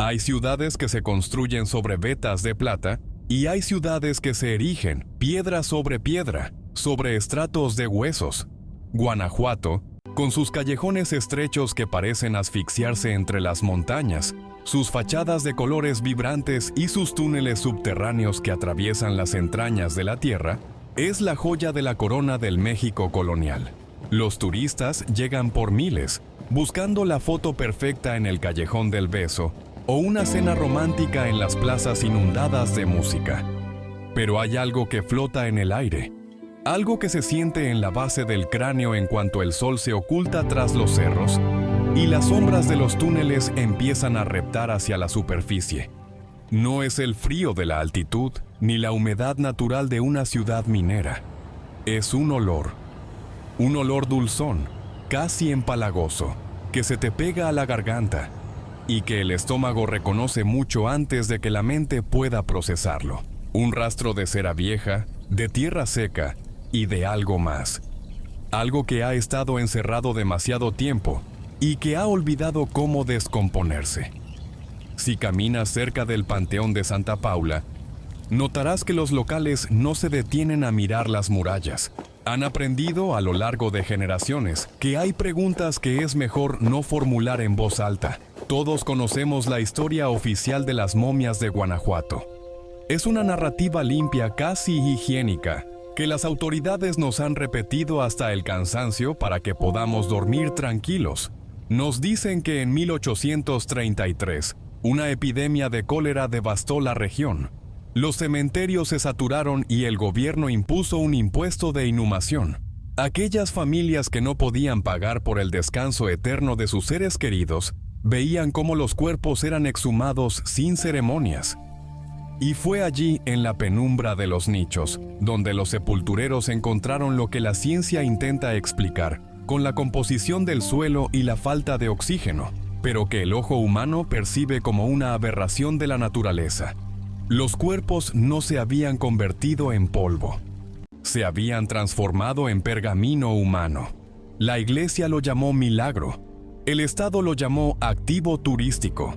Hay ciudades que se construyen sobre vetas de plata y hay ciudades que se erigen piedra sobre estratos de huesos. Guanajuato, con sus callejones estrechos que parecen asfixiarse entre las montañas, sus fachadas de colores vibrantes y sus túneles subterráneos que atraviesan las entrañas de la tierra, es la joya de la corona del México colonial. Los turistas llegan por miles, buscando la foto perfecta en el Callejón del Beso o una cena romántica en las plazas inundadas de música. Pero hay algo que flota en el aire, algo que se siente en la base del cráneo en cuanto el sol se oculta tras los cerros y las sombras de los túneles empiezan a reptar hacia la superficie. No es el frío de la altitud ni la humedad natural de una ciudad minera. Es un olor dulzón, casi empalagoso, que se te pega a la garganta y que el estómago reconoce mucho antes de que la mente pueda procesarlo. Un rastro de cera vieja, de tierra seca y de algo más. Algo que ha estado encerrado demasiado tiempo y que ha olvidado cómo descomponerse. Si caminas cerca del Panteón de Santa Paula, notarás que los locales no se detienen a mirar las murallas. Han aprendido a lo largo de generaciones que hay preguntas que es mejor no formular en voz alta. Todos conocemos la historia oficial de las momias de Guanajuato. Es una narrativa limpia, casi higiénica, que las autoridades nos han repetido hasta el cansancio para que podamos dormir tranquilos. Nos dicen que en 1833, una epidemia de cólera devastó la región. Los cementerios se saturaron y el gobierno impuso un impuesto de inhumación. Aquellas familias que no podían pagar por el descanso eterno de sus seres queridos, veían cómo los cuerpos eran exhumados sin ceremonias. Y fue allí, en la penumbra de los nichos, donde los sepultureros encontraron lo que la ciencia intenta explicar, con la composición del suelo y la falta de oxígeno, pero que el ojo humano percibe como una aberración de la naturaleza. Los cuerpos no se habían convertido en polvo. Se habían transformado en pergamino humano. La iglesia lo llamó milagro. El Estado lo llamó activo turístico.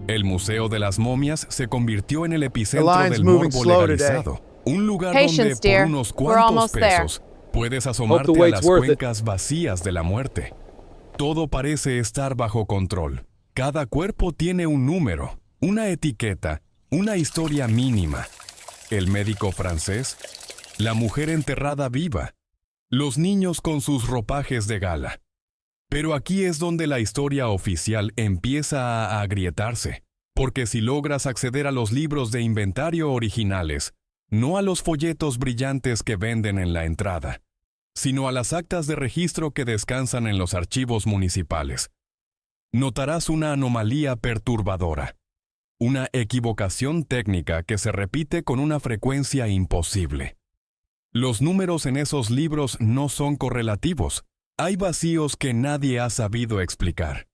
El Museo de las Momias se convirtió en el epicentro del morbo legalizado. Un lugar donde por unos cuantos pesos puedes asomarte a las cuencas vacías de la muerte. Todo parece estar bajo control. Cada cuerpo tiene un número, una etiqueta, una historia mínima. El médico francés, la mujer enterrada viva, los niños con sus ropajes de gala. Pero aquí es donde la historia oficial empieza a agrietarse, porque si logras acceder a los libros de inventario originales, no a los folletos brillantes que venden en la entrada, sino a las actas de registro que descansan en los archivos municipales, notarás una anomalía perturbadora, una equivocación técnica que se repite con una frecuencia imposible. Los números en esos libros no son correlativos. Hay vacíos que nadie ha sabido explicar.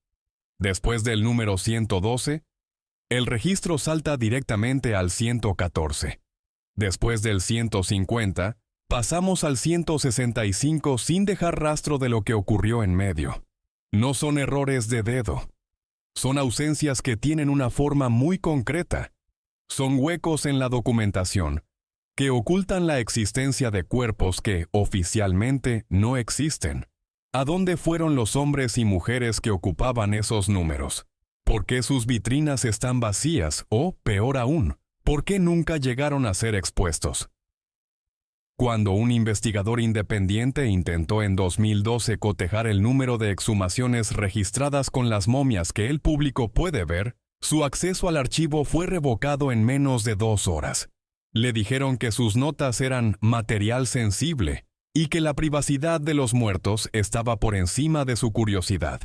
Después del número 112, el registro salta directamente al 114. Después del 150, pasamos al 165 sin dejar rastro de lo que ocurrió en medio. No son errores de dedo. Son ausencias que tienen una forma muy concreta. Son huecos en la documentación que ocultan la existencia de cuerpos que oficialmente no existen. ¿A dónde fueron los hombres y mujeres que ocupaban esos números? ¿Por qué sus vitrinas están vacías o, peor aún, por qué nunca llegaron a ser expuestos? Cuando un investigador independiente intentó en 2012 cotejar el número de exhumaciones registradas con las momias que el público puede ver, su acceso al archivo fue revocado en menos de 2 horas. Le dijeron que sus notas eran material sensible y que la privacidad de los muertos estaba por encima de su curiosidad.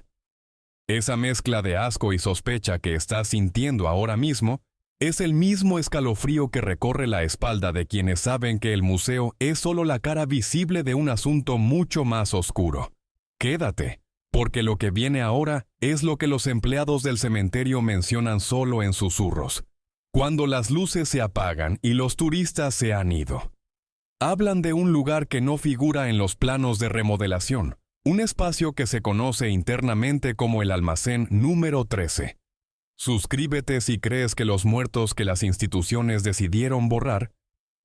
Esa mezcla de asco y sospecha que estás sintiendo ahora mismo es el mismo escalofrío que recorre la espalda de quienes saben que el museo es solo la cara visible de un asunto mucho más oscuro. Quédate, porque lo que viene ahora es lo que los empleados del cementerio mencionan solo en susurros, cuando las luces se apagan y los turistas se han ido. Hablan de un lugar que no figura en los planos de remodelación, un espacio que se conoce internamente como el almacén número 13. Suscríbete si crees que los muertos que las instituciones decidieron borrar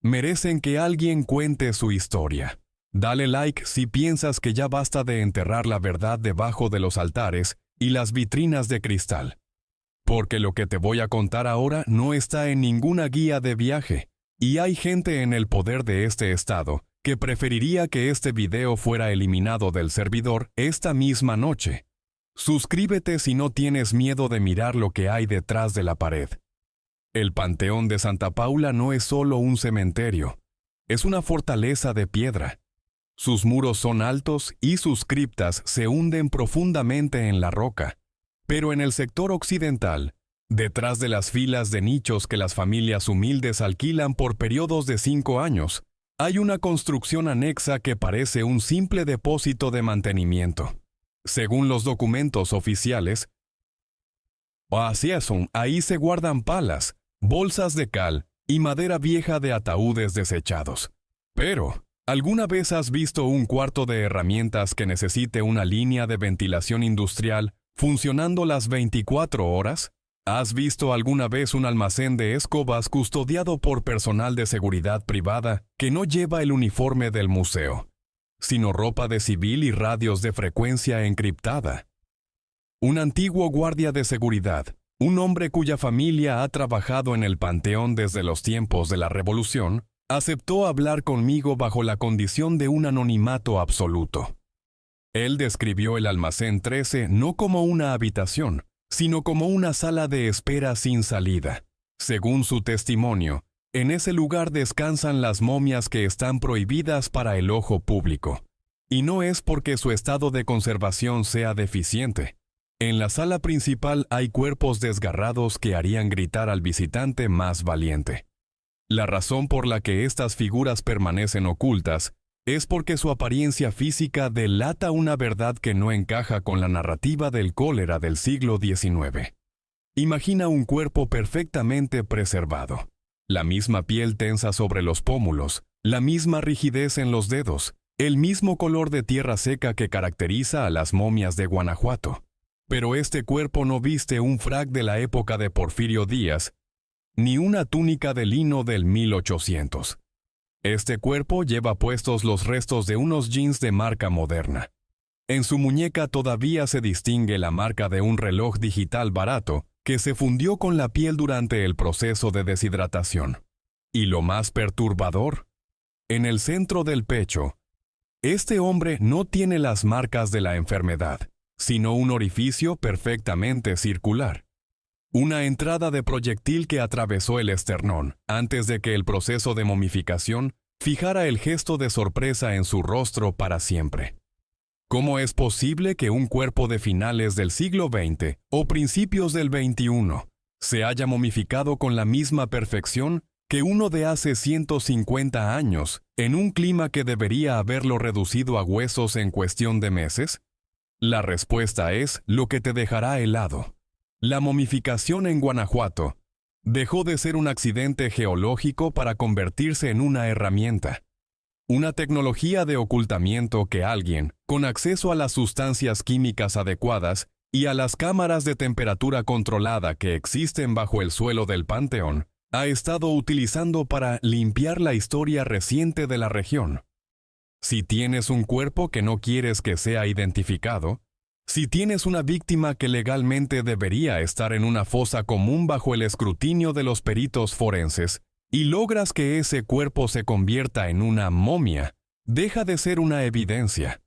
merecen que alguien cuente su historia. Dale like si piensas que ya basta de enterrar la verdad debajo de los altares y las vitrinas de cristal. Porque lo que te voy a contar ahora no está en ninguna guía de viaje, y hay gente en el poder de este estado que preferiría que este video fuera eliminado del servidor esta misma noche. Suscríbete si no tienes miedo de mirar lo que hay detrás de la pared. El Panteón de Santa Paula no es solo un cementerio, es una fortaleza de piedra. Sus muros son altos y sus criptas se hunden profundamente en la roca. Pero en el sector occidental, detrás de las filas de nichos que las familias humildes alquilan por periodos de 5 años, hay una construcción anexa que parece un simple depósito de mantenimiento. Según los documentos oficiales, ahí se guardan palas, bolsas de cal y madera vieja de ataúdes desechados. Pero, ¿alguna vez has visto un cuarto de herramientas que necesite una línea de ventilación industrial funcionando las 24 horas? ¿Has visto alguna vez un almacén de escobas custodiado por personal de seguridad privada que no lleva el uniforme del museo, sino ropa de civil y radios de frecuencia encriptada? Un antiguo guardia de seguridad, un hombre cuya familia ha trabajado en el Panteón desde los tiempos de la Revolución, aceptó hablar conmigo bajo la condición de un anonimato absoluto. Él describió el almacén 13 no como una habitación, sino como una sala de espera sin salida. Según su testimonio, en ese lugar descansan las momias que están prohibidas para el ojo público. Y no es porque su estado de conservación sea deficiente. En la sala principal hay cuerpos desgarrados que harían gritar al visitante más valiente. La razón por la que estas figuras permanecen ocultas es porque su apariencia física delata una verdad que no encaja con la narrativa del cólera del siglo XIX. Imagina un cuerpo perfectamente preservado. La misma piel tensa sobre los pómulos, la misma rigidez en los dedos, el mismo color de tierra seca que caracteriza a las momias de Guanajuato. Pero este cuerpo no viste un frac de la época de Porfirio Díaz, ni una túnica de lino del 1800. Este cuerpo lleva puestos los restos de unos jeans de marca moderna. En su muñeca todavía se distingue la marca de un reloj digital barato que se fundió con la piel durante el proceso de deshidratación. Y lo más perturbador, en el centro del pecho, este hombre no tiene las marcas de la enfermedad, sino un orificio perfectamente circular. Una entrada de proyectil que atravesó el esternón, antes de que el proceso de momificación fijara el gesto de sorpresa en su rostro para siempre. ¿Cómo es posible que un cuerpo de finales del siglo XX o principios del XXI se haya momificado con la misma perfección que uno de hace 150 años, en un clima que debería haberlo reducido a huesos en cuestión de meses? La respuesta es lo que te dejará helado. La momificación en Guanajuato dejó de ser un accidente geológico para convertirse en una herramienta. Una tecnología de ocultamiento que alguien, con acceso a las sustancias químicas adecuadas y a las cámaras de temperatura controlada que existen bajo el suelo del Panteón, ha estado utilizando para limpiar la historia reciente de la región. Si tienes un cuerpo que no quieres que sea identificado, si tienes una víctima que legalmente debería estar en una fosa común bajo el escrutinio de los peritos forenses, y logras que ese cuerpo se convierta en una momia, deja de ser una evidencia.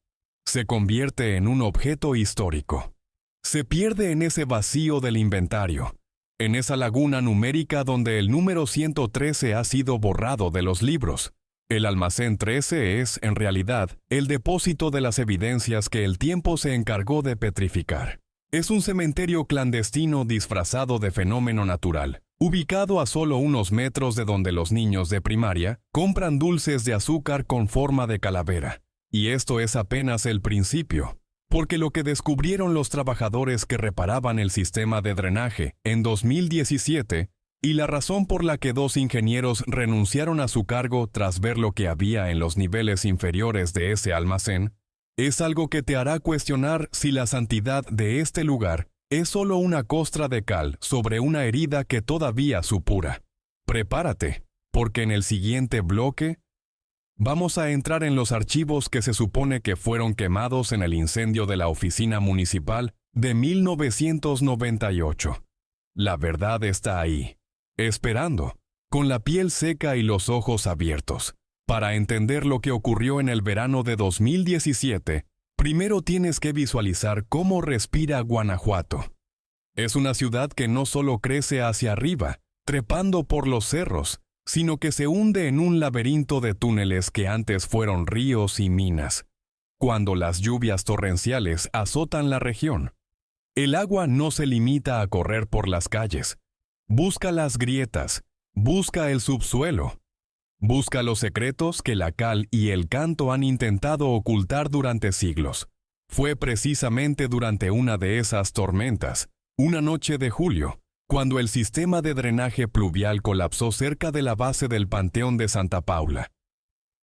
Se convierte en un objeto histórico. Se pierde en ese vacío del inventario, en esa laguna numérica donde el número 113 ha sido borrado de los libros. El almacén 13 es, en realidad, el depósito de las evidencias que el tiempo se encargó de petrificar. Es un cementerio clandestino disfrazado de fenómeno natural, ubicado a solo unos metros de donde los niños de primaria compran dulces de azúcar con forma de calavera. Y esto es apenas el principio, porque lo que descubrieron los trabajadores que reparaban el sistema de drenaje en 2017 y la razón por la que 2 ingenieros renunciaron a su cargo tras ver lo que había en los niveles inferiores de ese almacén, es algo que te hará cuestionar si la santidad de este lugar Es solo una costra de cal sobre una herida que todavía supura. Prepárate, porque en el siguiente bloque vamos a entrar en los archivos que se supone que fueron quemados en el incendio de la oficina municipal de 1998. La verdad está ahí, esperando, con la piel seca y los ojos abiertos. Para entender lo que ocurrió en el verano de 2017, primero tienes que visualizar cómo respira Guanajuato. Es una ciudad que no solo crece hacia arriba, trepando por los cerros, sino que se hunde en un laberinto de túneles que antes fueron ríos y minas. Cuando las lluvias torrenciales azotan la región, el agua no se limita a correr por las calles. Busca las grietas, busca el subsuelo, busca los secretos que la cal y el canto han intentado ocultar durante siglos. Fue precisamente durante una de esas tormentas, una noche de julio, cuando el sistema de drenaje pluvial colapsó cerca de la base del Panteón de Santa Paula.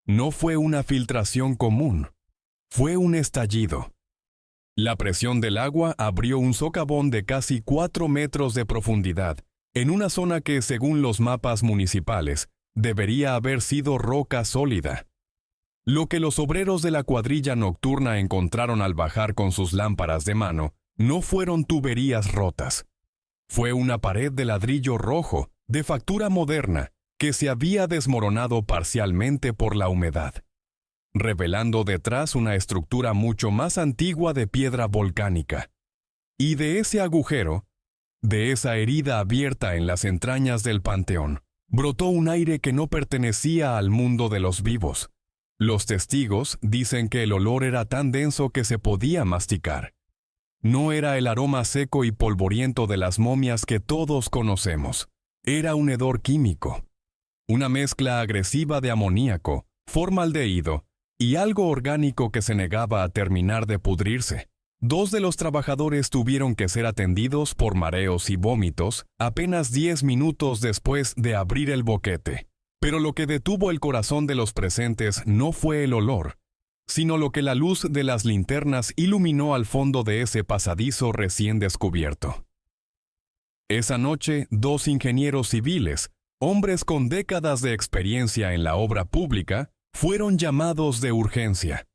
No fue una filtración común, fue un estallido. La presión del agua abrió un socavón de casi 4 metros de profundidad, en una zona que, según los mapas municipales, debería haber sido roca sólida. Lo que los obreros de la cuadrilla nocturna encontraron al bajar con sus lámparas de mano no fueron tuberías rotas. Fue una pared de ladrillo rojo, de factura moderna, que se había desmoronado parcialmente por la humedad, revelando detrás una estructura mucho más antigua de piedra volcánica. Y de ese agujero, de esa herida abierta en las entrañas del panteón, brotó un aire que no pertenecía al mundo de los vivos. Los testigos dicen que el olor era tan denso que se podía masticar. No era el aroma seco y polvoriento de las momias que todos conocemos. Era un hedor químico. Una mezcla agresiva de amoníaco, formaldehído y algo orgánico que se negaba a terminar de pudrirse. 2 de los trabajadores tuvieron que ser atendidos por mareos y vómitos apenas 10 minutos después de abrir el boquete. Pero lo que detuvo el corazón de los presentes no fue el olor, sino lo que la luz de las linternas iluminó al fondo de ese pasadizo recién descubierto. Esa noche, 2 ingenieros civiles, hombres con décadas de experiencia en la obra pública, fueron llamados de urgencia.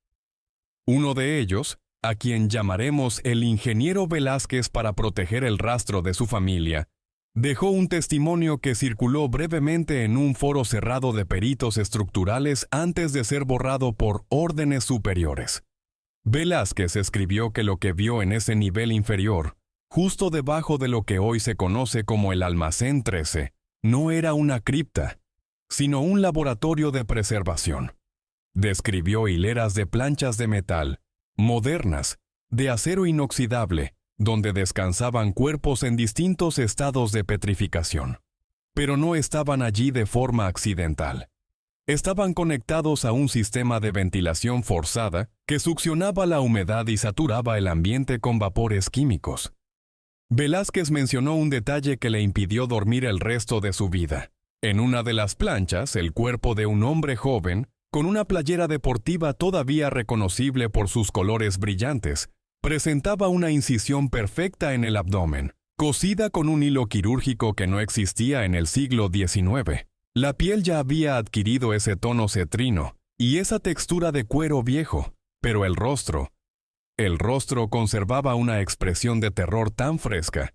Uno de ellos, a quien llamaremos el ingeniero Velázquez para proteger el rastro de su familia, dejó un testimonio que circuló brevemente en un foro cerrado de peritos estructurales antes de ser borrado por órdenes superiores. Velázquez escribió que lo que vio en ese nivel inferior, justo debajo de lo que hoy se conoce como el Almacén 13, no era una cripta, sino un laboratorio de preservación. Describió hileras de planchas de metal, modernas, de acero inoxidable, donde descansaban cuerpos en distintos estados de petrificación. Pero no estaban allí de forma accidental. Estaban conectados a un sistema de ventilación forzada que succionaba la humedad y saturaba el ambiente con vapores químicos. Velázquez mencionó un detalle que le impidió dormir el resto de su vida. En una de las planchas, el cuerpo de un hombre joven, con una playera deportiva todavía reconocible por sus colores brillantes, presentaba una incisión perfecta en el abdomen, cosida con un hilo quirúrgico que no existía en el siglo XIX. La piel ya había adquirido ese tono cetrino y esa textura de cuero viejo, pero el rostro conservaba una expresión de terror tan fresca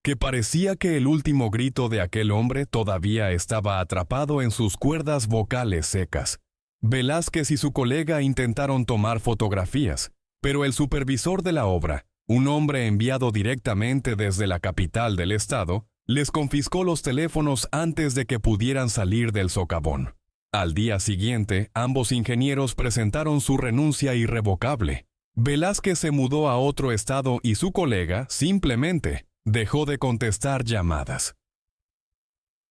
que parecía que el último grito de aquel hombre todavía estaba atrapado en sus cuerdas vocales secas. Velázquez y su colega intentaron tomar fotografías, pero el supervisor de la obra, un hombre enviado directamente desde la capital del estado, les confiscó los teléfonos antes de que pudieran salir del socavón. Al día siguiente, ambos ingenieros presentaron su renuncia irrevocable. Velázquez se mudó a otro estado y su colega, simplemente, dejó de contestar llamadas.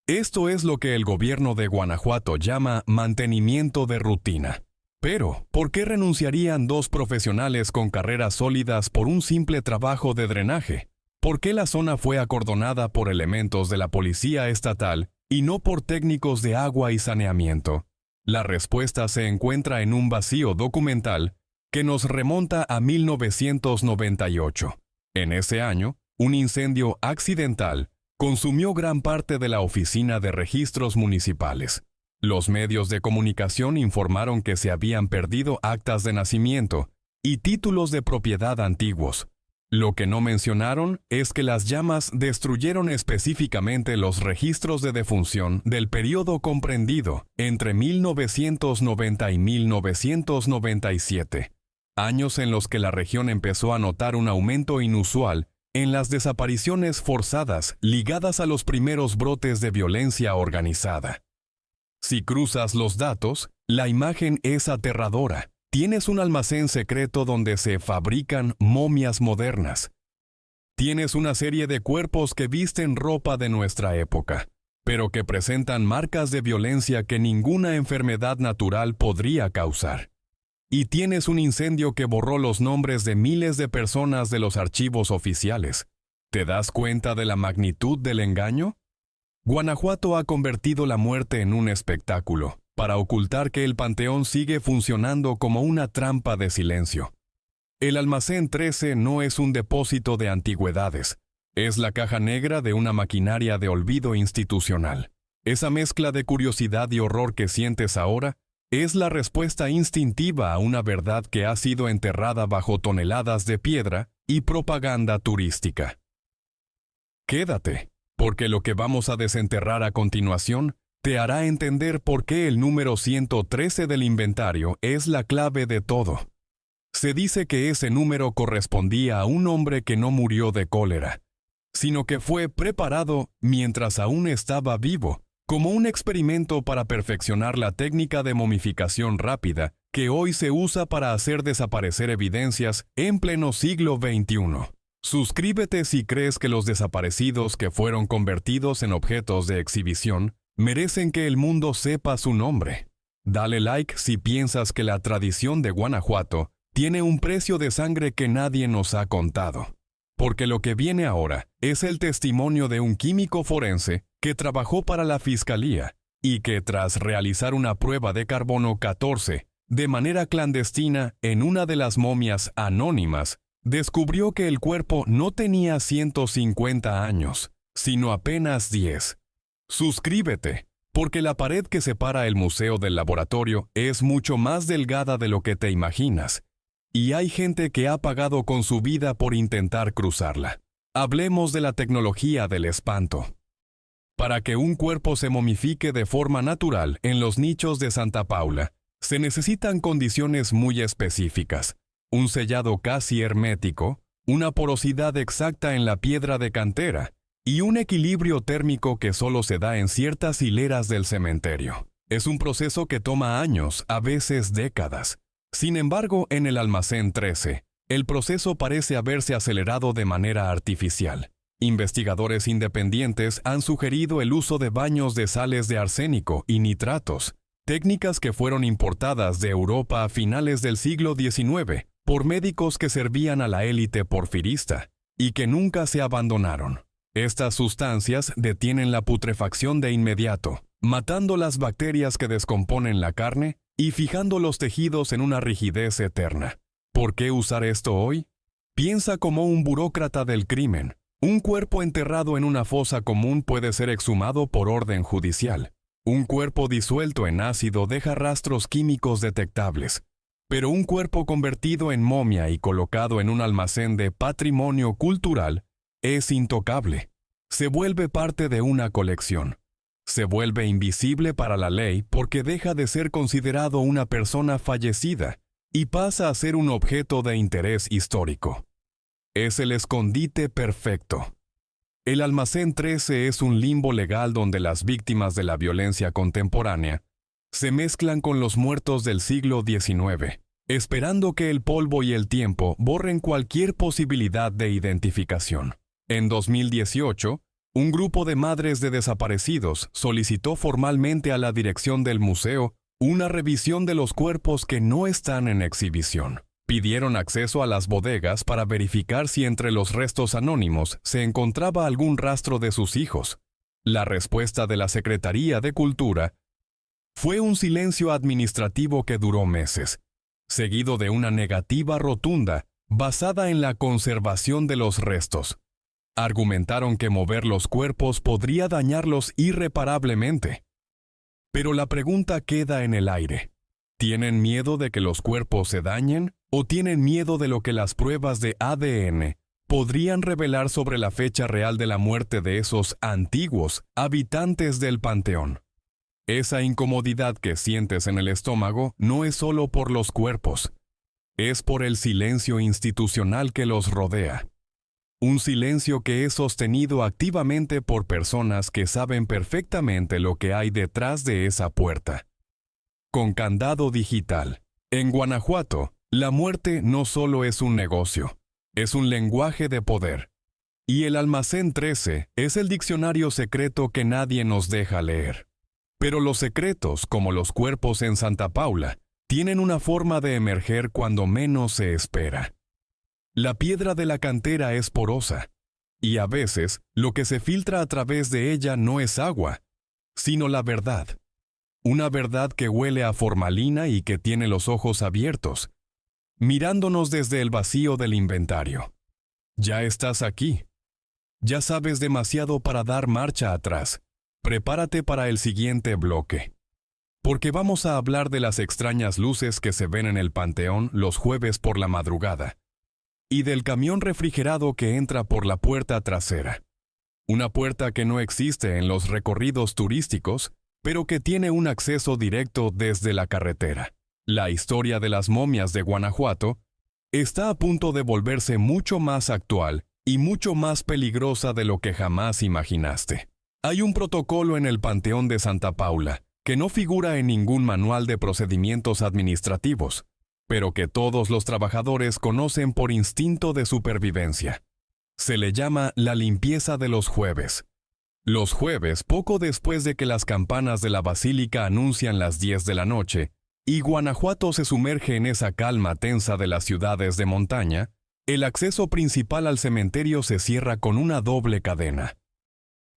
Esto es lo que el gobierno de Guanajuato llama mantenimiento de rutina. Pero, ¿por qué renunciarían 2 profesionales con carreras sólidas por un simple trabajo de drenaje? ¿Por qué la zona fue acordonada por elementos de la policía estatal y no por técnicos de agua y saneamiento? La respuesta se encuentra en un vacío documental que nos remonta a 1998. En ese año, Un incendio accidental consumió gran parte de la oficina de registros municipales. Los medios de comunicación informaron que se habían perdido actas de nacimiento y títulos de propiedad antiguos. Lo que no mencionaron es que las llamas destruyeron específicamente los registros de defunción del periodo comprendido entre 1990 y 1997, años en los que la región empezó a notar un aumento inusual en las desapariciones forzadas ligadas a los primeros brotes de violencia organizada. Si cruzas los datos, la imagen es aterradora. Tienes un almacén secreto donde se fabrican momias modernas. Tienes una serie de cuerpos que visten ropa de nuestra época, pero que presentan marcas de violencia que ninguna enfermedad natural podría causar. Y tienes un incendio que borró los nombres de miles de personas de los archivos oficiales. ¿Te das cuenta de la magnitud del engaño? Guanajuato ha convertido la muerte en un espectáculo, para ocultar que el panteón sigue funcionando como una trampa de silencio. El almacén 13 no es un depósito de antigüedades, es la caja negra de una maquinaria de olvido institucional. Esa mezcla de curiosidad y horror que sientes ahora es la respuesta instintiva a una verdad que ha sido enterrada bajo toneladas de piedra y propaganda turística. Quédate, porque lo que vamos a desenterrar a continuación te hará entender por qué el número 113 del inventario es la clave de todo. Se dice que ese número correspondía a un hombre que no murió de cólera, sino que fue preparado mientras aún estaba vivo, como un experimento para perfeccionar la técnica de momificación rápida que hoy se usa para hacer desaparecer evidencias en pleno siglo XXI. Suscríbete si crees que los desaparecidos que fueron convertidos en objetos de exhibición merecen que el mundo sepa su nombre. Dale like si piensas que la tradición de Guanajuato tiene un precio de sangre que nadie nos ha contado. Porque lo que viene ahora es el testimonio de un químico forense que trabajó para la fiscalía y que tras realizar una prueba de carbono 14 de manera clandestina en una de las momias anónimas, descubrió que el cuerpo no tenía 150 años, sino apenas 10. Suscríbete, porque la pared que separa el museo del laboratorio es mucho más delgada de lo que te imaginas, y hay gente que ha pagado con su vida por intentar cruzarla. Hablemos de la tecnología del espanto. Para que un cuerpo se momifique de forma natural en los nichos de Santa Paula, se necesitan condiciones muy específicas. Un sellado casi hermético, una porosidad exacta en la piedra de cantera y un equilibrio térmico que solo se da en ciertas hileras del cementerio. Es un proceso que toma años, a veces décadas. Sin embargo, en el almacén 13, el proceso parece haberse acelerado de manera artificial. Investigadores independientes han sugerido el uso de baños de sales de arsénico y nitratos, técnicas que fueron importadas de Europa a finales del siglo XIX por médicos que servían a la élite porfirista y que nunca se abandonaron. Estas sustancias detienen la putrefacción de inmediato, matando las bacterias que descomponen la carne y fijando los tejidos en una rigidez eterna. ¿Por qué usar esto hoy? Piensa como un burócrata del crimen. Un cuerpo enterrado en una fosa común puede ser exhumado por orden judicial. Un cuerpo disuelto en ácido deja rastros químicos detectables. Pero un cuerpo convertido en momia y colocado en un almacén de patrimonio cultural es intocable. Se vuelve parte de una colección. Se vuelve invisible para la ley porque deja de ser considerado una persona fallecida y pasa a ser un objeto de interés histórico. Es el escondite perfecto. El almacén 13 es un limbo legal donde las víctimas de la violencia contemporánea se mezclan con los muertos del siglo XIX, esperando que el polvo y el tiempo borren cualquier posibilidad de identificación. En 2018, un grupo de madres de desaparecidos solicitó formalmente a la dirección del museo una revisión de los cuerpos que no están en exhibición. Pidieron acceso a las bodegas para verificar si entre los restos anónimos se encontraba algún rastro de sus hijos. La respuesta de la Secretaría de Cultura fue un silencio administrativo que duró meses, seguido de una negativa rotunda basada en la conservación de los restos. Argumentaron que mover los cuerpos podría dañarlos irreparablemente. Pero la pregunta queda en el aire. ¿Tienen miedo de que los cuerpos se dañen o tienen miedo de lo que las pruebas de ADN podrían revelar sobre la fecha real de la muerte de esos antiguos habitantes del panteón? Esa incomodidad que sientes en el estómago no es solo por los cuerpos, es por el silencio institucional que los rodea. Un silencio que es sostenido activamente por personas que saben perfectamente lo que hay detrás de esa puerta. Con candado digital. En Guanajuato, la muerte no solo es un negocio, es un lenguaje de poder. Y el Almacén 13 es el diccionario secreto que nadie nos deja leer. Pero los secretos, como los cuerpos en Santa Paula, tienen una forma de emerger cuando menos se espera. La piedra de la cantera es porosa, y a veces lo que se filtra a través de ella no es agua, sino la verdad. Una verdad que huele a formalina y que tiene los ojos abiertos, mirándonos desde el vacío del inventario. Ya estás aquí. Ya sabes demasiado para dar marcha atrás. Prepárate para el siguiente bloque. Porque vamos a hablar de las extrañas luces que se ven en el panteón los jueves por la madrugada. Y del camión refrigerado que entra por la puerta trasera. Una puerta que no existe en los recorridos turísticos, pero que tiene un acceso directo desde la carretera. La historia de las momias de Guanajuato está a punto de volverse mucho más actual y mucho más peligrosa de lo que jamás imaginaste. Hay un protocolo en el Panteón de Santa Paula que no figura en ningún manual de procedimientos administrativos, pero que todos los trabajadores conocen por instinto de supervivencia. Se le llama la limpieza de los jueves. Los jueves, poco después de que las campanas de la basílica anuncian las 10 de la noche, y Guanajuato se sumerge en esa calma tensa de las ciudades de montaña, el acceso principal al cementerio se cierra con una doble cadena.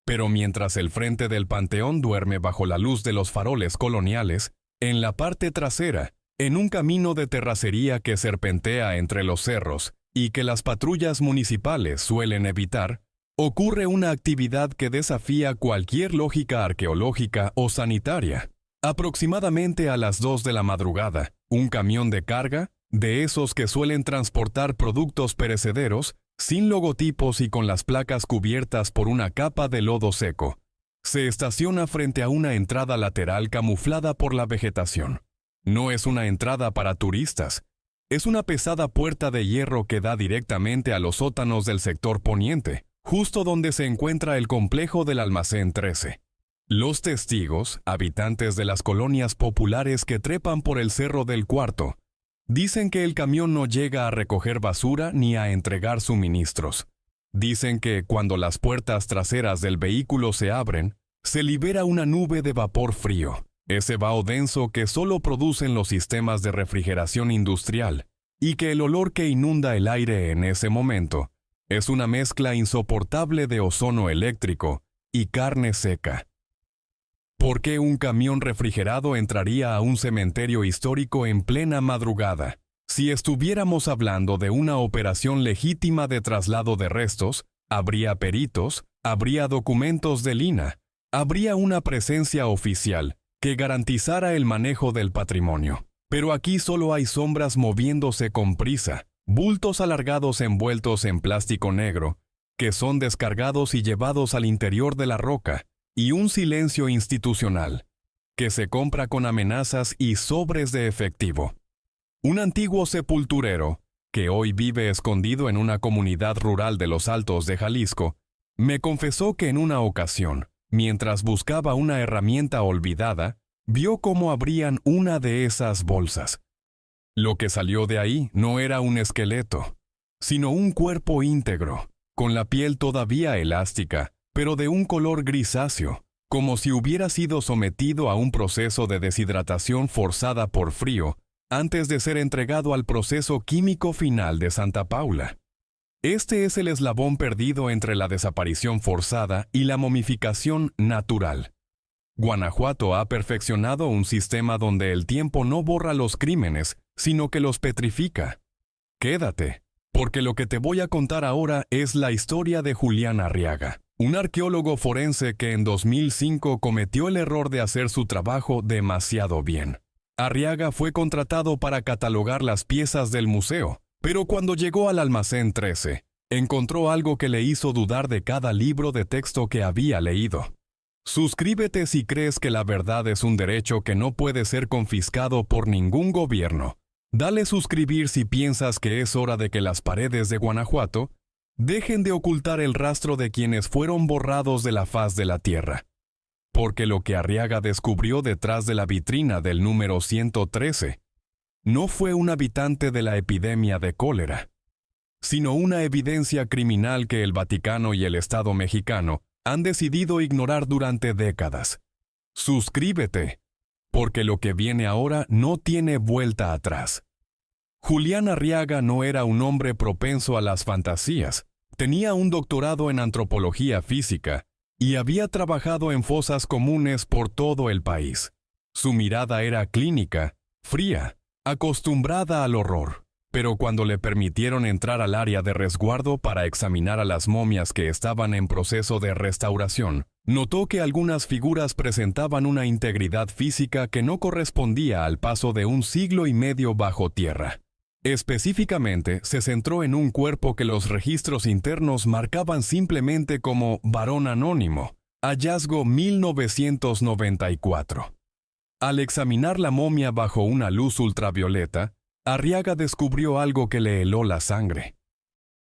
Pero mientras el frente del panteón duerme bajo la luz de los faroles coloniales, en la parte trasera, en un camino de terracería que serpentea entre los cerros y que las patrullas municipales suelen evitar, ocurre una actividad que desafía cualquier lógica arqueológica o sanitaria. Aproximadamente a las 2 de la madrugada, un camión de carga, de esos que suelen transportar productos perecederos, sin logotipos y con las placas cubiertas por una capa de lodo seco, se estaciona frente a una entrada lateral camuflada por la vegetación. No es una entrada para turistas, es una pesada puerta de hierro que da directamente a los sótanos del sector poniente, justo donde se encuentra el complejo del Almacén 13. Los testigos, habitantes de las colonias populares que trepan por el Cerro del Cuarto, dicen que el camión no llega a recoger basura ni a entregar suministros. Dicen que cuando las puertas traseras del vehículo se abren, se libera una nube de vapor frío, ese vaho denso que solo producen los sistemas de refrigeración industrial, y que el olor que inunda el aire en ese momento es una mezcla insoportable de ozono eléctrico y carne seca. ¿Por qué un camión refrigerado entraría a un cementerio histórico en plena madrugada? Si estuviéramos hablando de una operación legítima de traslado de restos, habría peritos, habría documentos de lina, habría una presencia oficial que garantizara el manejo del patrimonio. Pero aquí solo hay sombras moviéndose con prisa, bultos alargados envueltos en plástico negro, que son descargados y llevados al interior de la roca, y un silencio institucional, que se compra con amenazas y sobres de efectivo. Un antiguo sepulturero, que hoy vive escondido en una comunidad rural de los Altos de Jalisco, me confesó que en una ocasión, mientras buscaba una herramienta olvidada, vio cómo abrían una de esas bolsas. Lo que salió de ahí no era un esqueleto, sino un cuerpo íntegro, con la piel todavía elástica, pero de un color grisáceo, como si hubiera sido sometido a un proceso de deshidratación forzada por frío, antes de ser entregado al proceso químico final de Santa Paula. Este es el eslabón perdido entre la desaparición forzada y la momificación natural. Guanajuato ha perfeccionado un sistema donde el tiempo no borra los crímenes, sino que los petrifica. Quédate, porque lo que te voy a contar ahora es la historia de Julián Arriaga, un arqueólogo forense que en 2005 cometió el error de hacer su trabajo demasiado bien. Arriaga fue contratado para catalogar las piezas del museo, pero cuando llegó al almacén 13, encontró algo que le hizo dudar de cada libro de texto que había leído. Suscríbete si crees que la verdad es un derecho que no puede ser confiscado por ningún gobierno. Dale suscribir si piensas que es hora de que las paredes de Guanajuato dejen de ocultar el rastro de quienes fueron borrados de la faz de la tierra. Porque lo que Arriaga descubrió detrás de la vitrina del número 113 no fue un habitante de la epidemia de cólera, sino una evidencia criminal que el Vaticano y el Estado mexicano han decidido ignorar durante décadas. Suscríbete, porque lo que viene ahora no tiene vuelta atrás. Julián Arriaga no era un hombre propenso a las fantasías. Tenía un doctorado en antropología física y había trabajado en fosas comunes por todo el país. Su mirada era clínica, fría, acostumbrada al horror. Pero cuando le permitieron entrar al área de resguardo para examinar a las momias que estaban en proceso de restauración, notó que algunas figuras presentaban una integridad física que no correspondía al paso de un siglo y medio bajo tierra. Específicamente, se centró en un cuerpo que los registros internos marcaban simplemente como varón anónimo, hallazgo 1994. Al examinar la momia bajo una luz ultravioleta, Arriaga descubrió algo que le heló la sangre.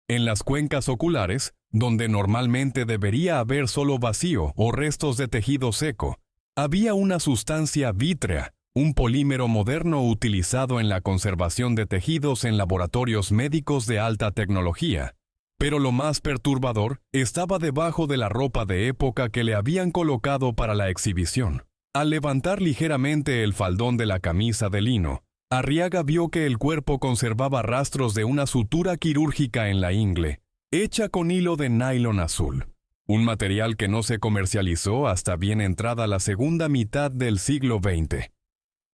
En las cuencas oculares, donde normalmente debería haber solo vacío o restos de tejido seco, había una sustancia vítrea, un polímero moderno utilizado en la conservación de tejidos en laboratorios médicos de alta tecnología. Pero lo más perturbador estaba debajo de la ropa de época que le habían colocado para la exhibición. Al levantar ligeramente el faldón de la camisa de lino, Arriaga vio que el cuerpo conservaba rastros de una sutura quirúrgica en la ingle, hecha con hilo de nylon azul, un material que no se comercializó hasta bien entrada la segunda mitad del siglo XX.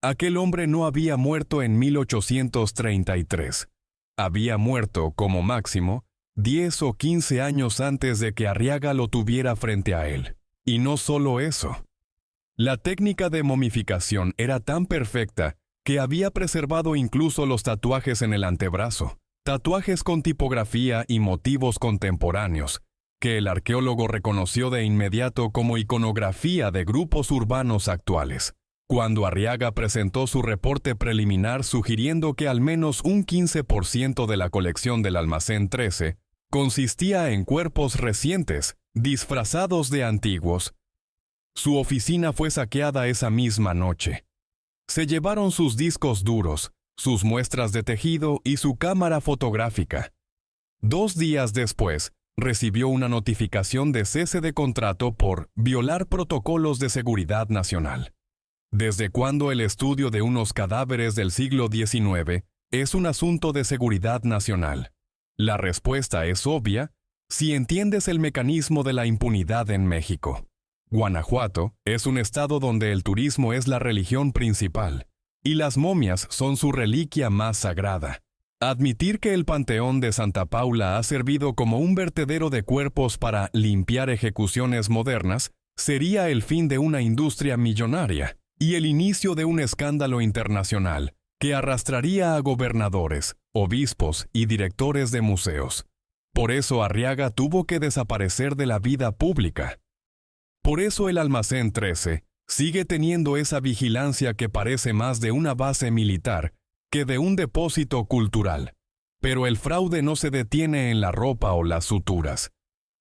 Aquel hombre no había muerto en 1833. Había muerto, como máximo, 10 o 15 años antes de que Arriaga lo tuviera frente a él. Y no solo eso. La técnica de momificación era tan perfecta que había preservado incluso los tatuajes en el antebrazo, tatuajes con tipografía y motivos contemporáneos, que el arqueólogo reconoció de inmediato como iconografía de grupos urbanos actuales. Cuando Arriaga presentó su reporte preliminar sugiriendo que al menos un 15% de la colección del almacén 13 consistía en cuerpos recientes, disfrazados de antiguos, su oficina fue saqueada esa misma noche. Se llevaron sus discos duros, sus muestras de tejido y su cámara fotográfica. 2 días después, recibió una notificación de cese de contrato por violar protocolos de seguridad nacional. ¿Desde cuándo el estudio de unos cadáveres del siglo XIX es un asunto de seguridad nacional? La respuesta es obvia si entiendes el mecanismo de la impunidad en México. Guanajuato es un estado donde el turismo es la religión principal, y las momias son su reliquia más sagrada. Admitir que el Panteón de Santa Paula ha servido como un vertedero de cuerpos para limpiar ejecuciones modernas sería el fin de una industria millonaria y el inicio de un escándalo internacional que arrastraría a gobernadores, obispos y directores de museos. Por eso Arriaga tuvo que desaparecer de la vida pública. Por eso el almacén 13 sigue teniendo esa vigilancia que parece más de una base militar que de un depósito cultural. Pero el fraude no se detiene en la ropa o las suturas.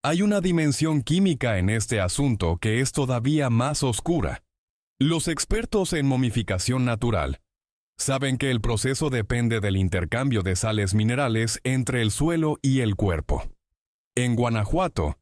Hay una dimensión química en este asunto que es todavía más oscura. Los expertos en momificación natural saben que el proceso depende del intercambio de sales minerales entre el suelo y el cuerpo. En Guanajuato,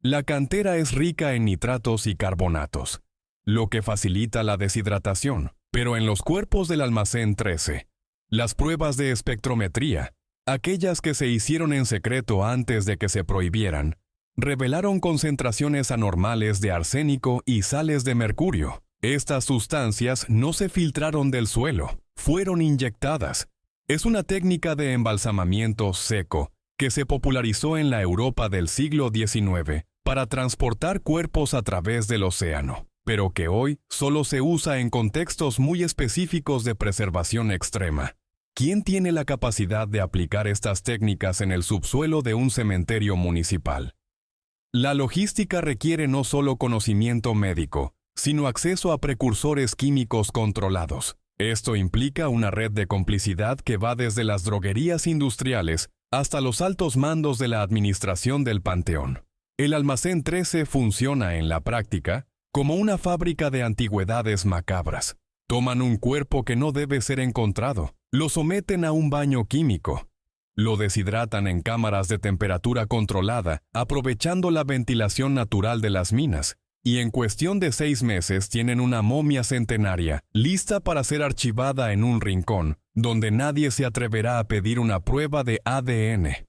la cantera es rica en nitratos y carbonatos, lo que facilita la deshidratación, pero en los cuerpos del almacén 13, las pruebas de espectrometría, aquellas que se hicieron en secreto antes de que se prohibieran, revelaron concentraciones anormales de arsénico y sales de mercurio. Estas sustancias no se filtraron del suelo, fueron inyectadas, Es una técnica de embalsamamiento seco que se popularizó en la Europa del siglo XIX para transportar cuerpos a través del océano, pero que hoy solo se usa en contextos muy específicos de preservación extrema. ¿Quién tiene la capacidad de aplicar estas técnicas en el subsuelo de un cementerio municipal? La logística requiere no solo conocimiento médico, sino acceso a precursores químicos controlados. Esto implica una red de complicidad que va desde las droguerías industriales hasta los altos mandos de la administración del Panteón. El Almacén 13 funciona en la práctica como una fábrica de antigüedades macabras. Toman un cuerpo que no debe ser encontrado, lo someten a un baño químico, lo deshidratan en cámaras de temperatura controlada, aprovechando la ventilación natural de las minas, y en cuestión de 6 meses tienen una momia centenaria, lista para ser archivada en un rincón, donde nadie se atreverá a pedir una prueba de ADN.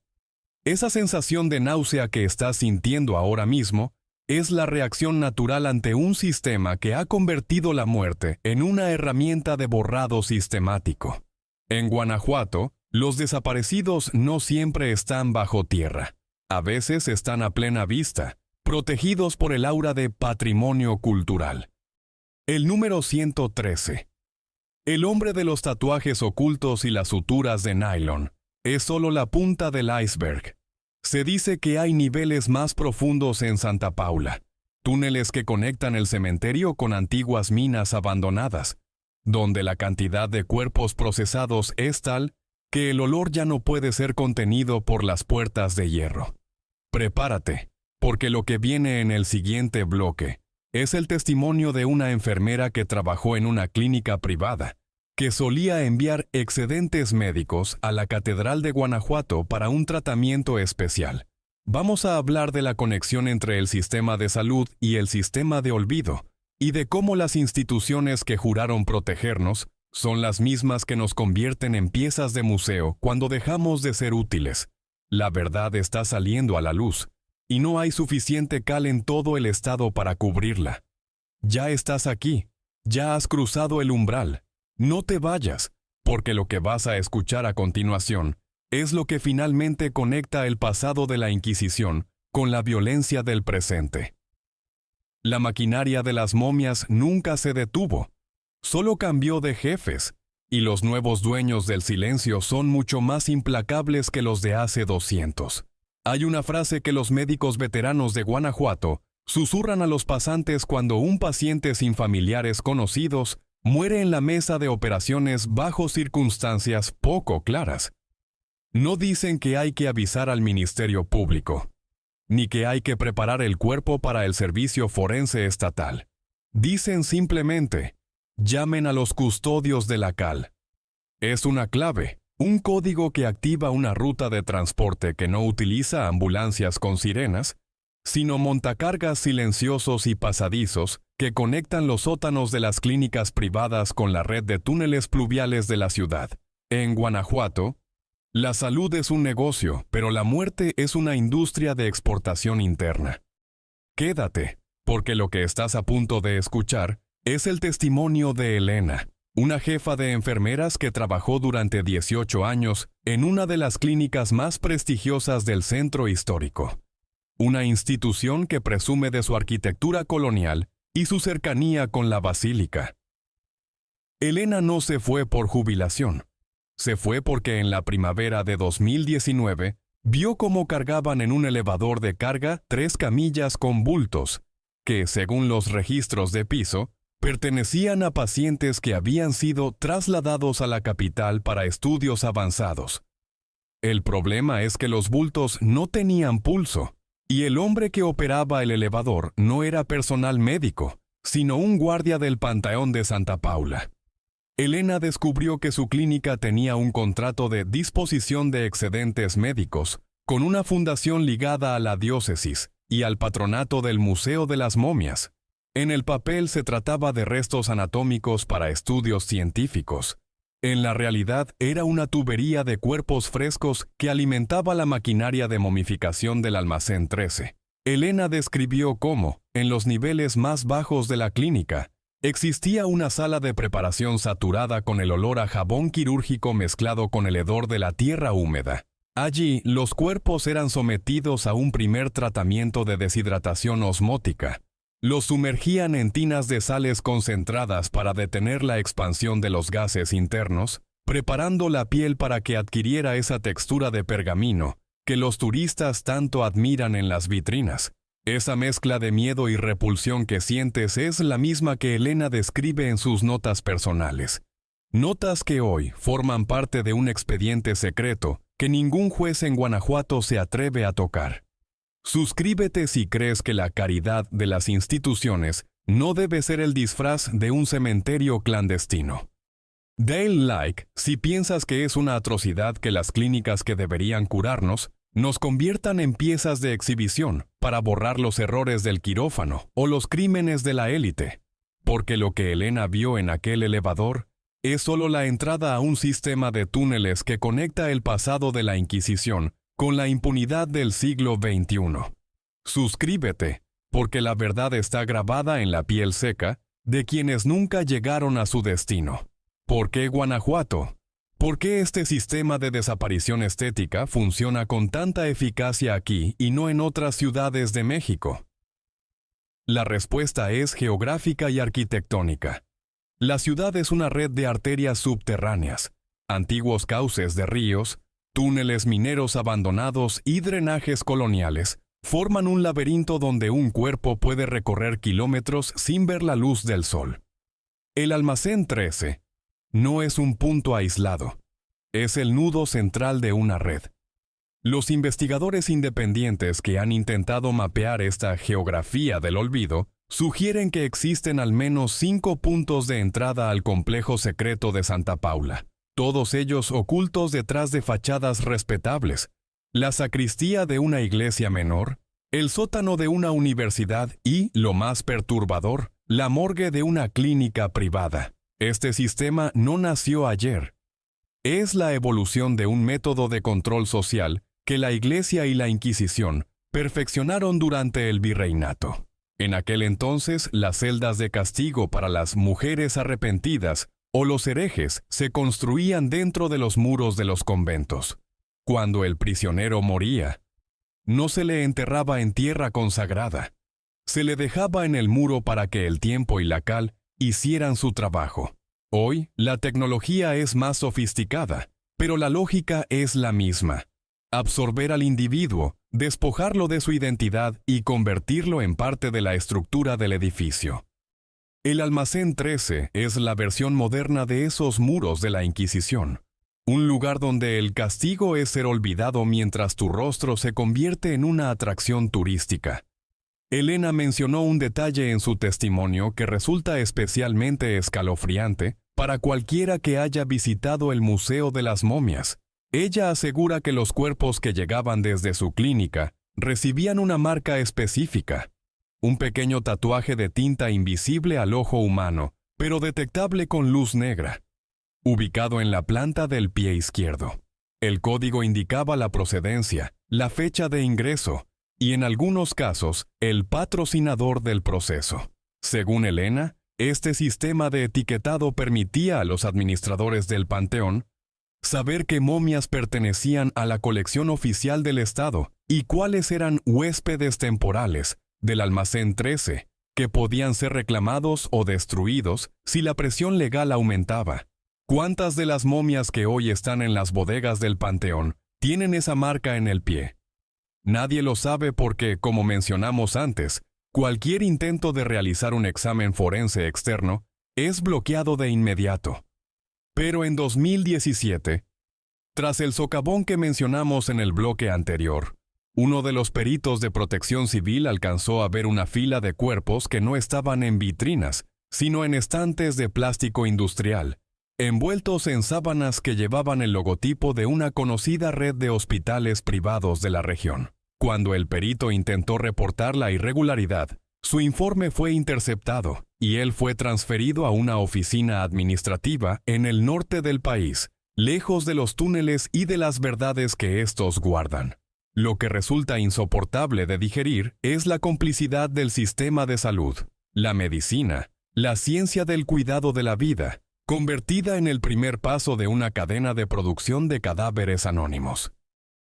Esa sensación de náusea que estás sintiendo ahora mismo es la reacción natural ante un sistema que ha convertido la muerte en una herramienta de borrado sistemático. En Guanajuato, los desaparecidos no siempre están bajo tierra. A veces están a plena vista, protegidos por el aura de patrimonio cultural. El número 113. El hombre de los tatuajes ocultos y las suturas de nylon es solo la punta del iceberg. Se dice que hay niveles más profundos en Santa Paula, túneles que conectan el cementerio con antiguas minas abandonadas, donde la cantidad de cuerpos procesados es tal que el olor ya no puede ser contenido por las puertas de hierro. Prepárate, porque lo que viene en el siguiente bloque es el testimonio de una enfermera que trabajó en una clínica privada, que solía enviar excedentes médicos a la Catedral de Guanajuato para un tratamiento especial. Vamos a hablar de la conexión entre el sistema de salud y el sistema de olvido, y de cómo las instituciones que juraron protegernos son las mismas que nos convierten en piezas de museo cuando dejamos de ser útiles. La verdad está saliendo a la luz, y no hay suficiente cal en todo el estado para cubrirla. Ya estás aquí, ya has cruzado el umbral. No te vayas, porque lo que vas a escuchar a continuación es lo que finalmente conecta el pasado de la Inquisición con la violencia del presente. La maquinaria de las momias nunca se detuvo, solo cambió de jefes, y los nuevos dueños del silencio son mucho más implacables que los de hace 200. Hay una frase que los médicos veteranos de Guanajuato susurran a los pasantes cuando un paciente sin familiares conocidos muere en la mesa de operaciones bajo circunstancias poco claras. No dicen que hay que avisar al Ministerio Público, ni que hay que preparar el cuerpo para el servicio forense estatal. Dicen simplemente, llamen a los custodios de la cal. Es una clave, un código que activa una ruta de transporte que no utiliza ambulancias con sirenas, sino montacargas silenciosos y pasadizos que conectan los sótanos de las clínicas privadas con la red de túneles pluviales de la ciudad. En Guanajuato, la salud es un negocio, pero la muerte es una industria de exportación interna. Quédate, porque lo que estás a punto de escuchar es el testimonio de Elena, una jefa de enfermeras que trabajó durante 18 años en una de las clínicas más prestigiosas del centro histórico. Una institución que presume de su arquitectura colonial y su cercanía con la basílica. Elena no se fue por jubilación. Se fue porque en la primavera de 2019 vio cómo cargaban en un elevador de carga 3 camillas con bultos, que, según los registros de piso, pertenecían a pacientes que habían sido trasladados a la capital para estudios avanzados. El problema es que los bultos no tenían pulso, y el hombre que operaba el elevador no era personal médico, sino un guardia del Panteón de Santa Paula. Elena descubrió que su clínica tenía un contrato de disposición de excedentes médicos con una fundación ligada a la diócesis y al patronato del Museo de las Momias. En el papel se trataba de restos anatómicos para estudios científicos. En la realidad era una tubería de cuerpos frescos que alimentaba la maquinaria de momificación del Almacén 13. Elena describió cómo, en los niveles más bajos de la clínica, Existía una sala de preparación saturada con el olor a jabón quirúrgico mezclado con el hedor de la tierra húmeda. Allí, los cuerpos eran sometidos a un primer tratamiento de deshidratación osmótica. Los sumergían en tinas de sales concentradas para detener la expansión de los gases internos, preparando la piel para que adquiriera esa textura de pergamino que los turistas tanto admiran en las vitrinas. Esa mezcla de miedo y repulsión que sientes es la misma que Elena describe en sus notas personales. Notas que hoy forman parte de un expediente secreto que ningún juez en Guanajuato se atreve a tocar. Suscríbete si crees que la caridad de las instituciones no debe ser el disfraz de un cementerio clandestino. Dale like si piensas que es una atrocidad que las clínicas que deberían curarnos nos conviertan en piezas de exhibición para borrar los errores del quirófano o los crímenes de la élite, porque lo que Elena vio en aquel elevador es solo la entrada a un sistema de túneles que conecta el pasado de la Inquisición con la impunidad del siglo XXI. Suscríbete, porque la verdad está grabada en la piel seca de quienes nunca llegaron a su destino. ¿Por qué Guanajuato? ¿Por qué este sistema de desaparición estética funciona con tanta eficacia aquí y no en otras ciudades de México? La respuesta es geográfica y arquitectónica. La ciudad es una red de arterias subterráneas, antiguos cauces de ríos, túneles mineros abandonados y drenajes coloniales forman un laberinto donde un cuerpo puede recorrer kilómetros sin ver la luz del sol. El Almacén 13 no es un punto aislado, es el nudo central de una red. Los investigadores independientes que han intentado mapear esta geografía del olvido sugieren que existen al menos 5 puntos de entrada al complejo secreto de Santa Paula, todos ellos ocultos detrás de fachadas respetables, la sacristía de una iglesia menor, el sótano de una universidad y, lo más perturbador, la morgue de una clínica privada. Este sistema no nació ayer. Es la evolución de un método de control social que la Iglesia y la Inquisición perfeccionaron durante el virreinato. En aquel entonces, las celdas de castigo para las mujeres arrepentidas o los herejes se construían dentro de los muros de los conventos. Cuando el prisionero moría, no se le enterraba en tierra consagrada. Se le dejaba en el muro para que el tiempo y la cal hicieran su trabajo. Hoy, la tecnología es más sofisticada, pero la lógica es la misma. Absorber al individuo, despojarlo de su identidad y convertirlo en parte de la estructura del edificio. El Almacén 13 es la versión moderna de esos muros de la Inquisición. Un lugar donde el castigo es ser olvidado mientras tu rostro se convierte en una atracción turística. Elena mencionó un detalle en su testimonio que resulta especialmente escalofriante para cualquiera que haya visitado el Museo de las Momias. Ella asegura que los cuerpos que llegaban desde su clínica recibían una marca específica, un pequeño tatuaje de tinta invisible al ojo humano, pero detectable con luz negra, ubicado en la planta del pie izquierdo. El código indicaba la procedencia, la fecha de ingreso y, en algunos casos, el patrocinador del proceso. Según Elena, este sistema de etiquetado permitía a los administradores del panteón saber qué momias pertenecían a la colección oficial del Estado y cuáles eran huéspedes temporales del Almacén 13, que podían ser reclamados o destruidos si la presión legal aumentaba. ¿Cuántas de las momias que hoy están en las bodegas del panteón tienen esa marca en el pie? Nadie lo sabe porque, como mencionamos antes, cualquier intento de realizar un examen forense externo es bloqueado de inmediato. Pero en 2017, tras el socavón que mencionamos en el bloque anterior, uno de los peritos de Protección Civil alcanzó a ver una fila de cuerpos que no estaban en vitrinas, sino en estantes de plástico industrial, envueltos en sábanas que llevaban el logotipo de una conocida red de hospitales privados de la región. Cuando el perito intentó reportar la irregularidad, su informe fue interceptado y él fue transferido a una oficina administrativa en el norte del país, lejos de los túneles y de las verdades que estos guardan. Lo que resulta insoportable de digerir es la complicidad del sistema de salud, la medicina la ciencia del cuidado de la vida, convertida en el primer paso de una cadena de producción de cadáveres anónimos.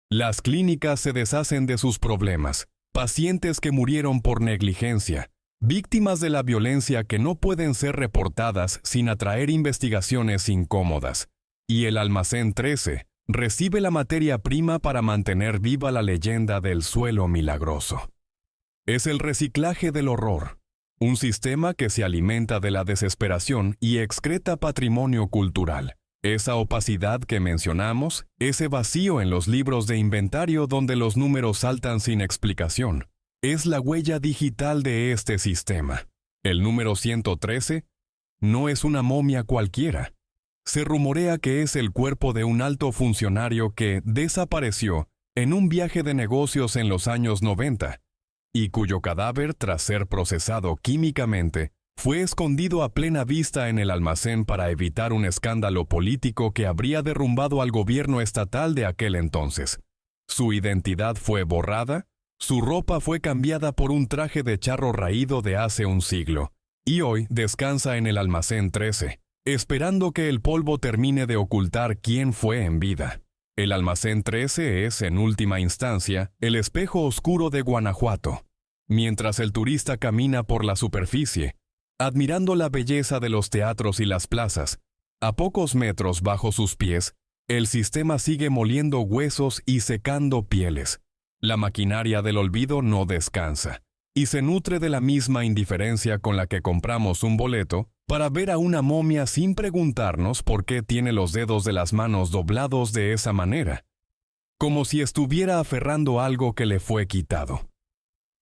Las clínicas se deshacen de sus problemas, pacientes que murieron por negligencia, víctimas de la violencia que no pueden ser reportadas sin atraer investigaciones incómodas, y el Almacén 13 recibe la materia prima para mantener viva la leyenda del suelo milagroso. Es el reciclaje del horror, un sistema que se alimenta de la desesperación y excreta patrimonio cultural. Esa opacidad que mencionamos, ese vacío en los libros de inventario donde los números saltan sin explicación, es la huella digital de este sistema. El número 113 no es una momia cualquiera. Se rumorea que es el cuerpo de un alto funcionario que desapareció en un viaje de negocios en los años 90 y cuyo cadáver, tras ser procesado químicamente, fue escondido a plena vista en el almacén para evitar un escándalo político que habría derrumbado al gobierno estatal de aquel entonces. Su identidad fue borrada, su ropa fue cambiada por un traje de charro raído de hace un siglo, y hoy descansa en el Almacén 13, esperando que el polvo termine de ocultar quién fue en vida. El Almacén 13 es, en última instancia, el espejo oscuro de Guanajuato. Mientras el turista camina por la superficie, admirando la belleza de los teatros y las plazas, a pocos metros bajo sus pies, el sistema sigue moliendo huesos y secando pieles. La maquinaria del olvido no descansa, y se nutre de la misma indiferencia con la que compramos un boleto para ver a una momia sin preguntarnos por qué tiene los dedos de las manos doblados de esa manera, como si estuviera aferrando algo que le fue quitado.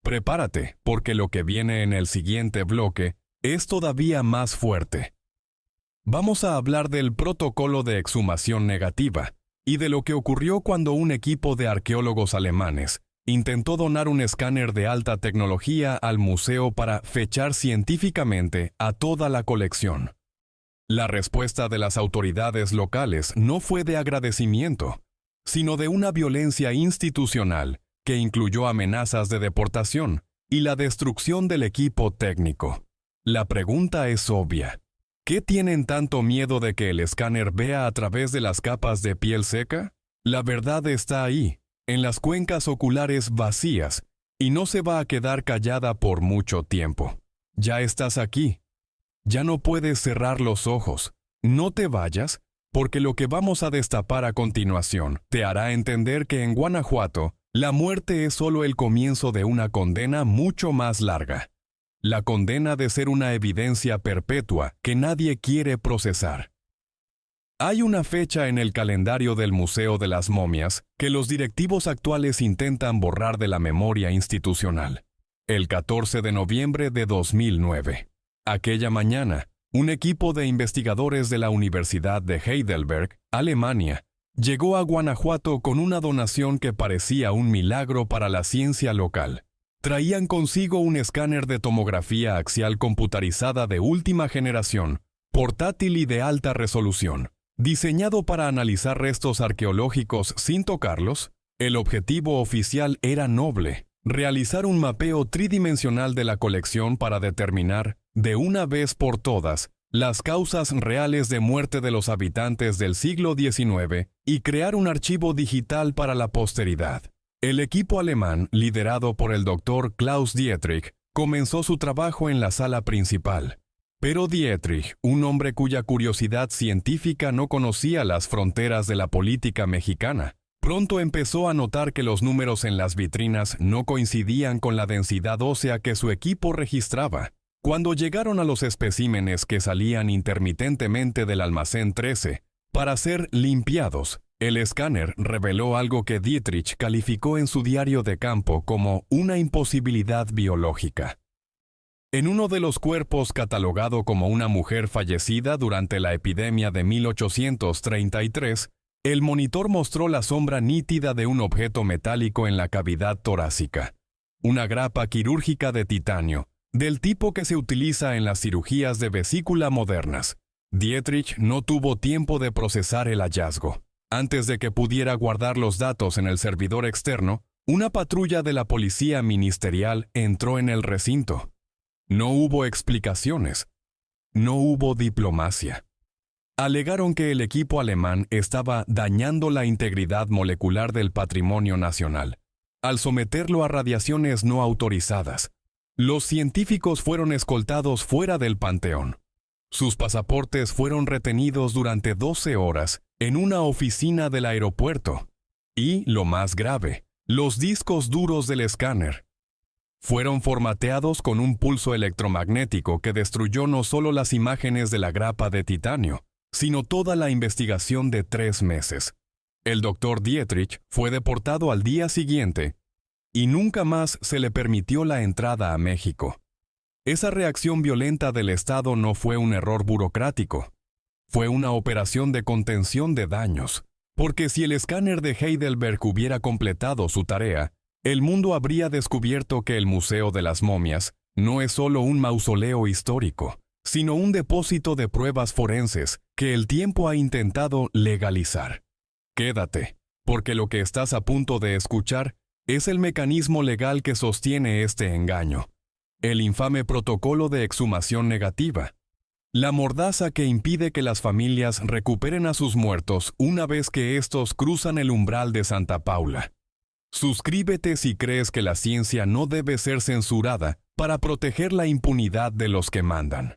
Prepárate, porque lo que viene en el siguiente bloque es todavía más fuerte. Vamos a hablar del protocolo de exhumación negativa y de lo que ocurrió cuando un equipo de arqueólogos alemanes intentó donar un escáner de alta tecnología al museo para fechar científicamente a toda la colección. La respuesta de las autoridades locales no fue de agradecimiento, sino de una violencia institucional que incluyó amenazas de deportación y la destrucción del equipo técnico. La pregunta es obvia. ¿Qué tienen tanto miedo de que el escáner vea a través de las capas de piel seca? La verdad está ahí, en las cuencas oculares vacías, y no se va a quedar callada por mucho tiempo. Ya estás aquí. Ya no puedes cerrar los ojos. No te vayas, porque lo que vamos a destapar a continuación te hará entender que en Guanajuato, la muerte es solo el comienzo de una condena mucho más larga. La condena de ser una evidencia perpetua que nadie quiere procesar. Hay una fecha en el calendario del Museo de las Momias que los directivos actuales intentan borrar de la memoria institucional. El 14 de noviembre de 2009. Aquella mañana, un equipo de investigadores de la Universidad de Heidelberg, Alemania, llegó a Guanajuato con una donación que parecía un milagro para la ciencia local. Traían consigo un escáner de tomografía axial computarizada de última generación, portátil y de alta resolución. Diseñado para analizar restos arqueológicos sin tocarlos, el objetivo oficial era noble: realizar un mapeo tridimensional de la colección para determinar, de una vez por todas, las causas reales de muerte de los habitantes del siglo XIX y crear un archivo digital para la posteridad. El equipo alemán, liderado por el Dr. Klaus Dietrich, comenzó su trabajo en la sala principal. Pero Dietrich, un hombre cuya curiosidad científica no conocía las fronteras de la política mexicana, pronto empezó a notar que los números en las vitrinas no coincidían con la densidad ósea que su equipo registraba. Cuando llegaron a los especímenes que salían intermitentemente del Almacén 13 para ser limpiados, el escáner reveló algo que Dietrich calificó en su diario de campo como una imposibilidad biológica. En uno de los cuerpos catalogado como una mujer fallecida durante la epidemia de 1833, el monitor mostró la sombra nítida de un objeto metálico en la cavidad torácica. Una grapa quirúrgica de titanio, del tipo que se utiliza en las cirugías de vesícula modernas. Dietrich no tuvo tiempo de procesar el hallazgo. Antes de que pudiera guardar los datos en el servidor externo, una patrulla de la policía ministerial entró en el recinto. No hubo explicaciones, No hubo diplomacia. Alegaron que el equipo alemán estaba dañando la integridad molecular del patrimonio nacional, al someterlo a radiaciones no autorizadas. Los científicos fueron escoltados fuera del Panteón. Sus pasaportes fueron retenidos durante 12 horas en una oficina del aeropuerto. Y, lo más grave, los discos duros del escáner fueron formateados con un pulso electromagnético que destruyó no solo las imágenes de la grapa de titanio, sino toda la investigación de 3 meses. El doctor Dietrich fue deportado al día siguiente y nunca más se le permitió la entrada a México. Esa reacción violenta del Estado no fue un error burocrático, fue una operación de contención de daños, porque si el escáner de Heidelberg hubiera completado su tarea, el mundo habría descubierto que el Museo de las Momias no es solo un mausoleo histórico, sino un depósito de pruebas forenses que el tiempo ha intentado legalizar. Quédate, porque lo que estás a punto de escuchar es el mecanismo legal que sostiene este engaño. El infame protocolo de exhumación negativa. La mordaza que impide que las familias recuperen a sus muertos una vez que estos cruzan el umbral de Santa Paula. Suscríbete si crees que la ciencia no debe ser censurada para proteger la impunidad de los que mandan.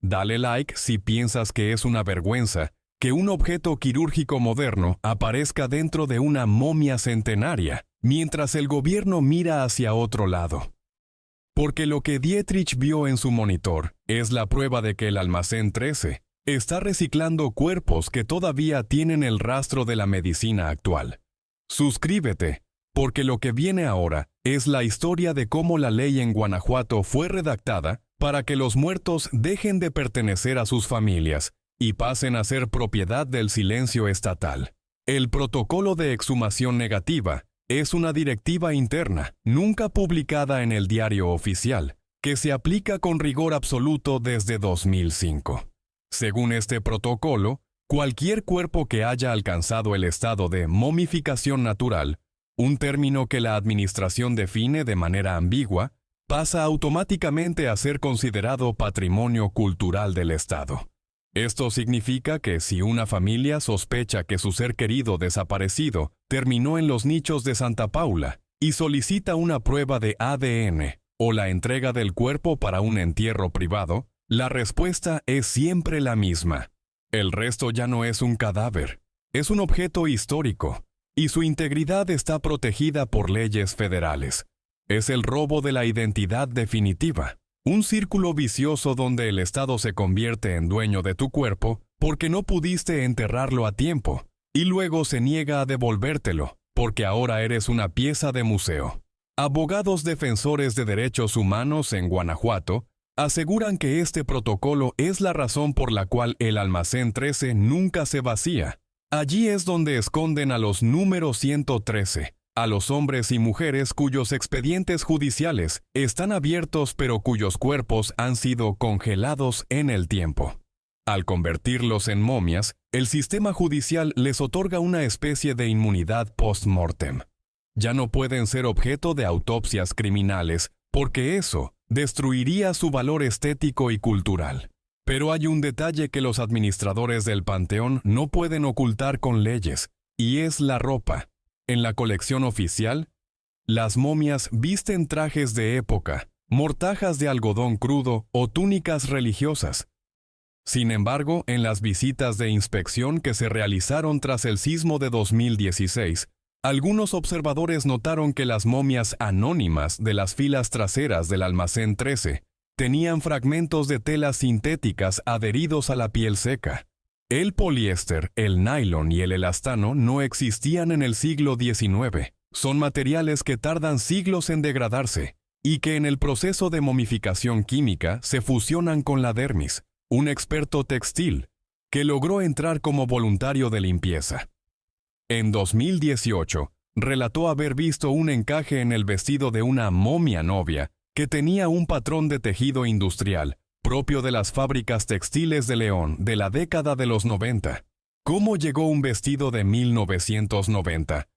Dale like si piensas que es una vergüenza que un objeto quirúrgico moderno aparezca dentro de una momia centenaria, mientras el gobierno mira hacia otro lado. Porque lo que Dietrich vio en su monitor es la prueba de que el almacén 13 está reciclando cuerpos que todavía tienen el rastro de la medicina actual. Suscríbete, porque lo que viene ahora es la historia de cómo la ley en Guanajuato fue redactada para que los muertos dejen de pertenecer a sus familias y pasen a ser propiedad del silencio estatal. El protocolo de exhumación negativa es una directiva interna, nunca publicada en el diario oficial, que se aplica con rigor absoluto desde 2005. Según este protocolo, cualquier cuerpo que haya alcanzado el estado de momificación natural, un término que la administración define de manera ambigua, pasa automáticamente a ser considerado patrimonio cultural del Estado. Esto significa que si una familia sospecha que su ser querido desaparecido terminó en los nichos de Santa Paula y solicita una prueba de ADN o la entrega del cuerpo para un entierro privado, la respuesta es siempre la misma. El resto ya no es un cadáver, es un objeto histórico, y su integridad está protegida por leyes federales. Es el robo de la identidad definitiva. Un círculo vicioso donde el Estado se convierte en dueño de tu cuerpo porque no pudiste enterrarlo a tiempo, y luego se niega a devolvértelo, porque ahora eres una pieza de museo. Abogados defensores de derechos humanos en Guanajuato aseguran que este protocolo es la razón por la cual el almacén 13 nunca se vacía. Allí es donde esconden a los número 113. A los hombres y mujeres cuyos expedientes judiciales están abiertos pero cuyos cuerpos han sido congelados en el tiempo. Al convertirlos en momias, el sistema judicial les otorga una especie de inmunidad post-mortem. Ya no pueden ser objeto de autopsias criminales porque eso destruiría su valor estético y cultural. Pero hay un detalle que los administradores del Panteón no pueden ocultar con leyes, y es la ropa. En la colección oficial, las momias visten trajes de época, mortajas de algodón crudo o túnicas religiosas. Sin embargo, en las visitas de inspección que se realizaron tras el sismo de 2016, algunos observadores notaron que las momias anónimas de las filas traseras del almacén 13 tenían fragmentos de telas sintéticas adheridos a la piel seca. El poliéster, el nylon y el elastano no existían en el siglo XIX. Son materiales que tardan siglos en degradarse y que en el proceso de momificación química se fusionan con la dermis, un experto textil, que logró entrar como voluntario de limpieza. En 2018, relató haber visto un encaje en el vestido de una momia novia que tenía un patrón de tejido industrial, propio de las fábricas textiles de León de la década de los 90. ¿Cómo llegó un vestido de 1990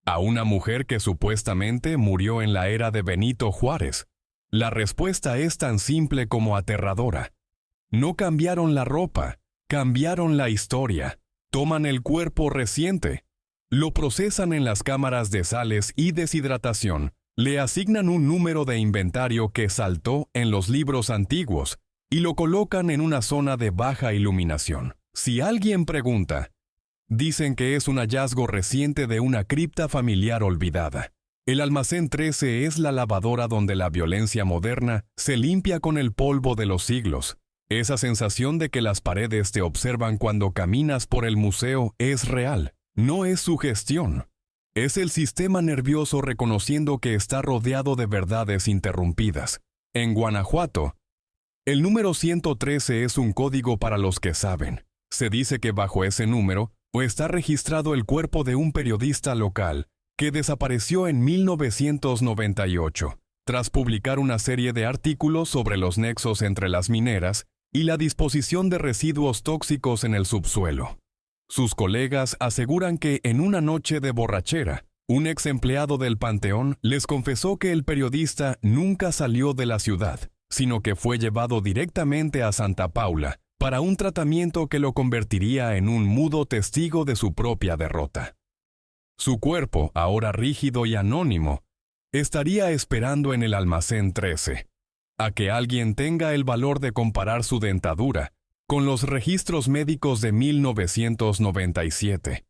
a una mujer que supuestamente murió en la era de Benito Juárez? La respuesta es tan simple como aterradora. No cambiaron la ropa, cambiaron la historia. Toman el cuerpo reciente, lo procesan en las cámaras de sales y deshidratación, le asignan un número de inventario que saltó en los libros antiguos y lo colocan en una zona de baja iluminación. Si alguien pregunta, dicen que es un hallazgo reciente de una cripta familiar olvidada. El almacén 13 es la lavadora donde la violencia moderna se limpia con el polvo de los siglos. Esa sensación de que las paredes te observan cuando caminas por el museo es real, no es sugestión. Es el sistema nervioso reconociendo que está rodeado de verdades interrumpidas. En Guanajuato, el número 113 es un código para los que saben. Se dice que bajo ese número está registrado el cuerpo de un periodista local que desapareció en 1998, tras publicar una serie de artículos sobre los nexos entre las mineras y la disposición de residuos tóxicos en el subsuelo. Sus colegas aseguran que en una noche de borrachera, un ex empleado del Panteón les confesó que el periodista nunca salió de la ciudad, sino que fue llevado directamente a Santa Paula para un tratamiento que lo convertiría en un mudo testigo de su propia derrota. Su cuerpo, ahora rígido y anónimo, estaría esperando en el almacén 13, a que alguien tenga el valor de comparar su dentadura con los registros médicos de 1997.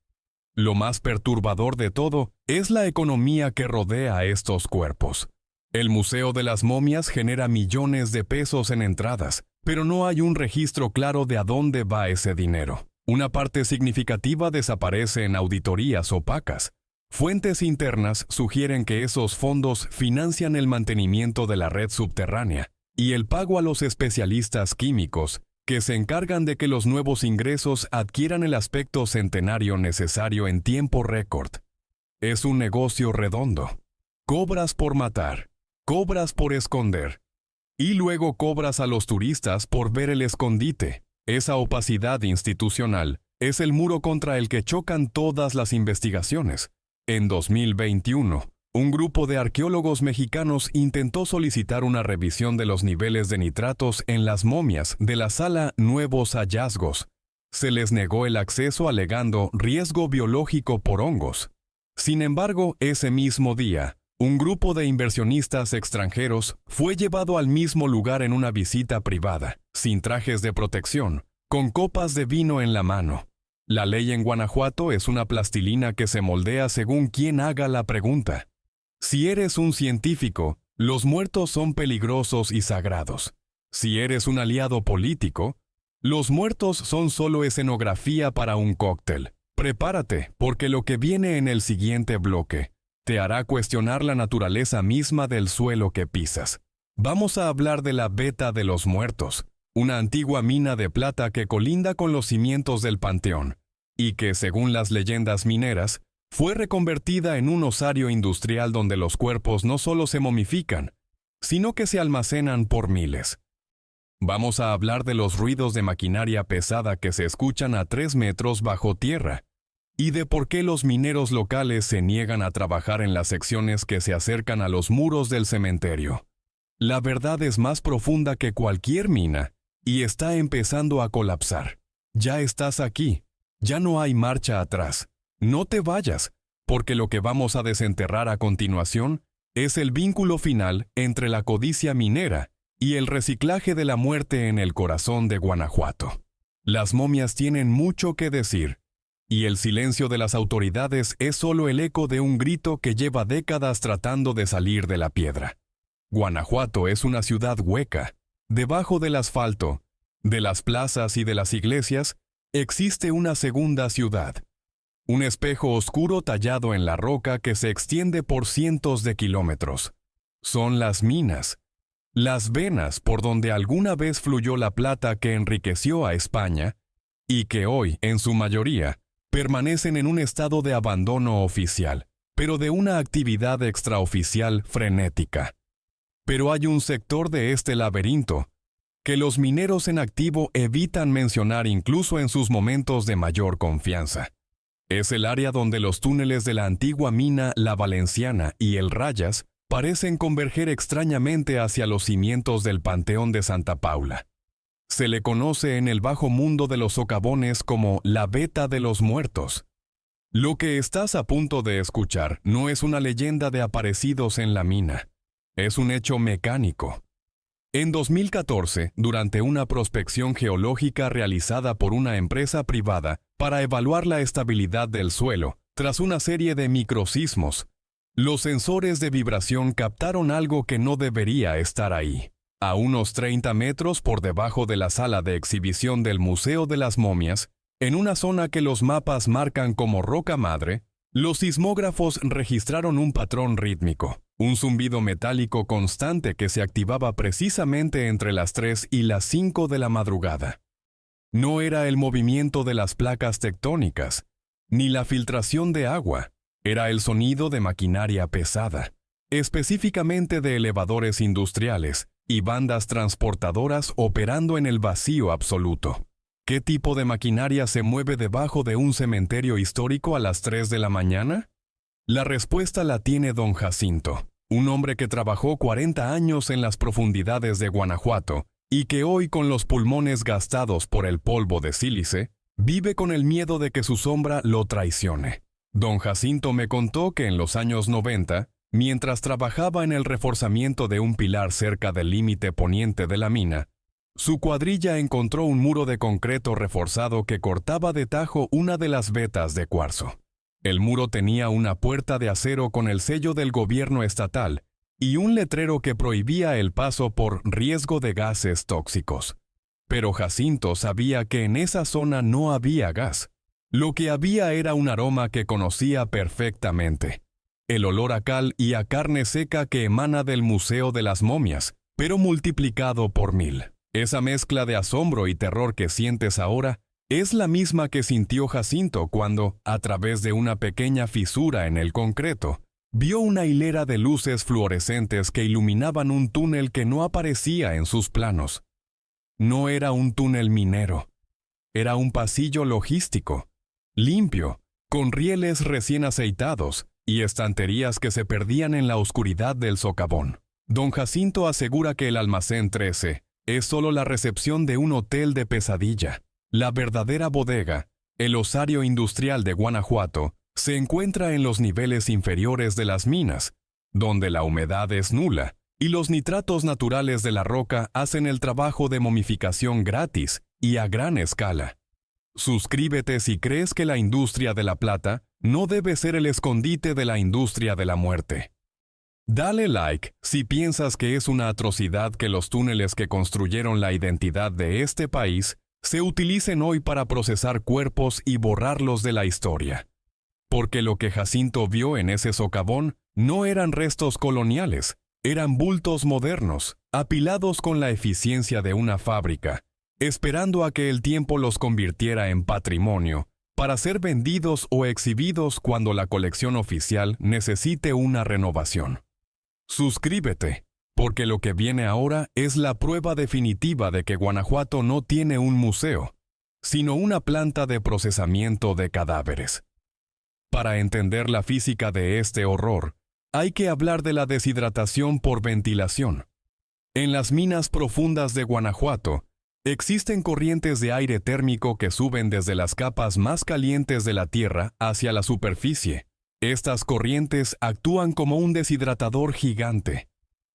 Lo más perturbador de todo es la economía que rodea a estos cuerpos. El Museo de las Momias genera millones de pesos en entradas, pero no hay un registro claro de a dónde va ese dinero. Una parte significativa desaparece en auditorías opacas. Fuentes internas sugieren que esos fondos financian el mantenimiento de la red subterránea y el pago a los especialistas químicos que se encargan de que los nuevos ingresos adquieran el aspecto centenario necesario en tiempo récord. Es un negocio redondo. Cobras por matar, cobras por esconder, y luego cobras a los turistas por ver el escondite. Esa opacidad institucional es el muro contra el que chocan todas las investigaciones. En 2021, un grupo de arqueólogos mexicanos intentó solicitar una revisión de los niveles de nitratos en las momias de la sala Nuevos Hallazgos. Se les negó el acceso alegando riesgo biológico por hongos. Sin embargo, ese mismo día, un grupo de inversionistas extranjeros fue llevado al mismo lugar en una visita privada, sin trajes de protección, con copas de vino en la mano. La ley en Guanajuato es una plastilina que se moldea según quien haga la pregunta. Si eres un científico, los muertos son peligrosos y sagrados. Si eres un aliado político, los muertos son solo escenografía para un cóctel. Prepárate, porque lo que viene en el siguiente bloque te hará cuestionar la naturaleza misma del suelo que pisas. Vamos a hablar de la Veta de los Muertos, una antigua mina de plata que colinda con los cimientos del Panteón, y que, según las leyendas mineras, fue reconvertida en un osario industrial donde los cuerpos no solo se momifican, sino que se almacenan por miles. Vamos a hablar de los ruidos de maquinaria pesada que se escuchan a 3 metros bajo tierra, y de por qué los mineros locales se niegan a trabajar en las secciones que se acercan a los muros del cementerio. La verdad es más profunda que cualquier mina, y está empezando a colapsar. Ya estás aquí, ya no hay marcha atrás. No te vayas, porque lo que vamos a desenterrar a continuación es el vínculo final entre la codicia minera y el reciclaje de la muerte en el corazón de Guanajuato. Las momias tienen mucho que decir, y el silencio de las autoridades es solo el eco de un grito que lleva décadas tratando de salir de la piedra. Guanajuato es una ciudad hueca. Debajo del asfalto, de las plazas y de las iglesias, existe una segunda ciudad. Un espejo oscuro tallado en la roca que se extiende por cientos de kilómetros. Son las minas, las venas por donde alguna vez fluyó la plata que enriqueció a España y que hoy, en su mayoría, permanecen en un estado de abandono oficial, pero de una actividad extraoficial frenética. Pero hay un sector de este laberinto que los mineros en activo evitan mencionar incluso en sus momentos de mayor confianza. Es el área donde los túneles de la antigua mina La Valenciana y el Rayas parecen converger extrañamente hacia los cimientos del Panteón de Santa Paula. Se le conoce en el bajo mundo de los socavones como la veta de los muertos. Lo que estás a punto de escuchar no es una leyenda de aparecidos en la mina. Es un hecho mecánico. En 2014, durante una prospección geológica realizada por una empresa privada para evaluar la estabilidad del suelo, tras una serie de microsismos, los sensores de vibración captaron algo que no debería estar ahí. A unos 30 metros por debajo de la sala de exhibición del Museo de las Momias, en una zona que los mapas marcan como roca madre, los sismógrafos registraron un patrón rítmico, un zumbido metálico constante que se activaba precisamente entre las 3 y las 5 de la madrugada. No era el movimiento de las placas tectónicas, ni la filtración de agua, era el sonido de maquinaria pesada, específicamente de elevadores industriales y bandas transportadoras operando en el vacío absoluto. ¿Qué tipo de maquinaria se mueve debajo de un cementerio histórico a las 3 de la mañana? La respuesta la tiene don Jacinto, un hombre que trabajó 40 años en las profundidades de Guanajuato y que hoy, con los pulmones gastados por el polvo de sílice, vive con el miedo de que su sombra lo traicione. Don Jacinto me contó que en los años 90, mientras trabajaba en el reforzamiento de un pilar cerca del límite poniente de la mina, su cuadrilla encontró un muro de concreto reforzado que cortaba de tajo una de las vetas de cuarzo. El muro tenía una puerta de acero con el sello del gobierno estatal y un letrero que prohibía el paso por riesgo de gases tóxicos. Pero Jacinto sabía que en esa zona no había gas. Lo que había era un aroma que conocía perfectamente. El olor a cal y a carne seca que emana del Museo de las Momias, pero multiplicado por 1000. Esa mezcla de asombro y terror que sientes ahora es la misma que sintió Jacinto cuando, a través de una pequeña fisura en el concreto, vio una hilera de luces fluorescentes que iluminaban un túnel que no aparecía en sus planos. No era un túnel minero, era un pasillo logístico, limpio, con rieles recién aceitados y estanterías que se perdían en la oscuridad del socavón. Don Jacinto asegura que el almacén 13 es solo la recepción de un hotel de pesadilla. La verdadera bodega, el osario industrial de Guanajuato, se encuentra en los niveles inferiores de las minas, donde la humedad es nula y los nitratos naturales de la roca hacen el trabajo de momificación gratis y a gran escala. Suscríbete si crees que la industria de la plata no debe ser el escondite de la industria de la muerte. Dale like si piensas que es una atrocidad que los túneles que construyeron la identidad de este país se utilicen hoy para procesar cuerpos y borrarlos de la historia. Porque lo que Jacinto vio en ese socavón no eran restos coloniales, eran bultos modernos, apilados con la eficiencia de una fábrica, esperando a que el tiempo los convirtiera en patrimonio, para ser vendidos o exhibidos cuando la colección oficial necesite una renovación. Suscríbete, porque lo que viene ahora es la prueba definitiva de que Guanajuato no tiene un museo, sino una planta de procesamiento de cadáveres. Para entender la física de este horror, hay que hablar de la deshidratación por ventilación. En las minas profundas de Guanajuato, existen corrientes de aire térmico que suben desde las capas más calientes de la Tierra hacia la superficie. Estas corrientes actúan como un deshidratador gigante.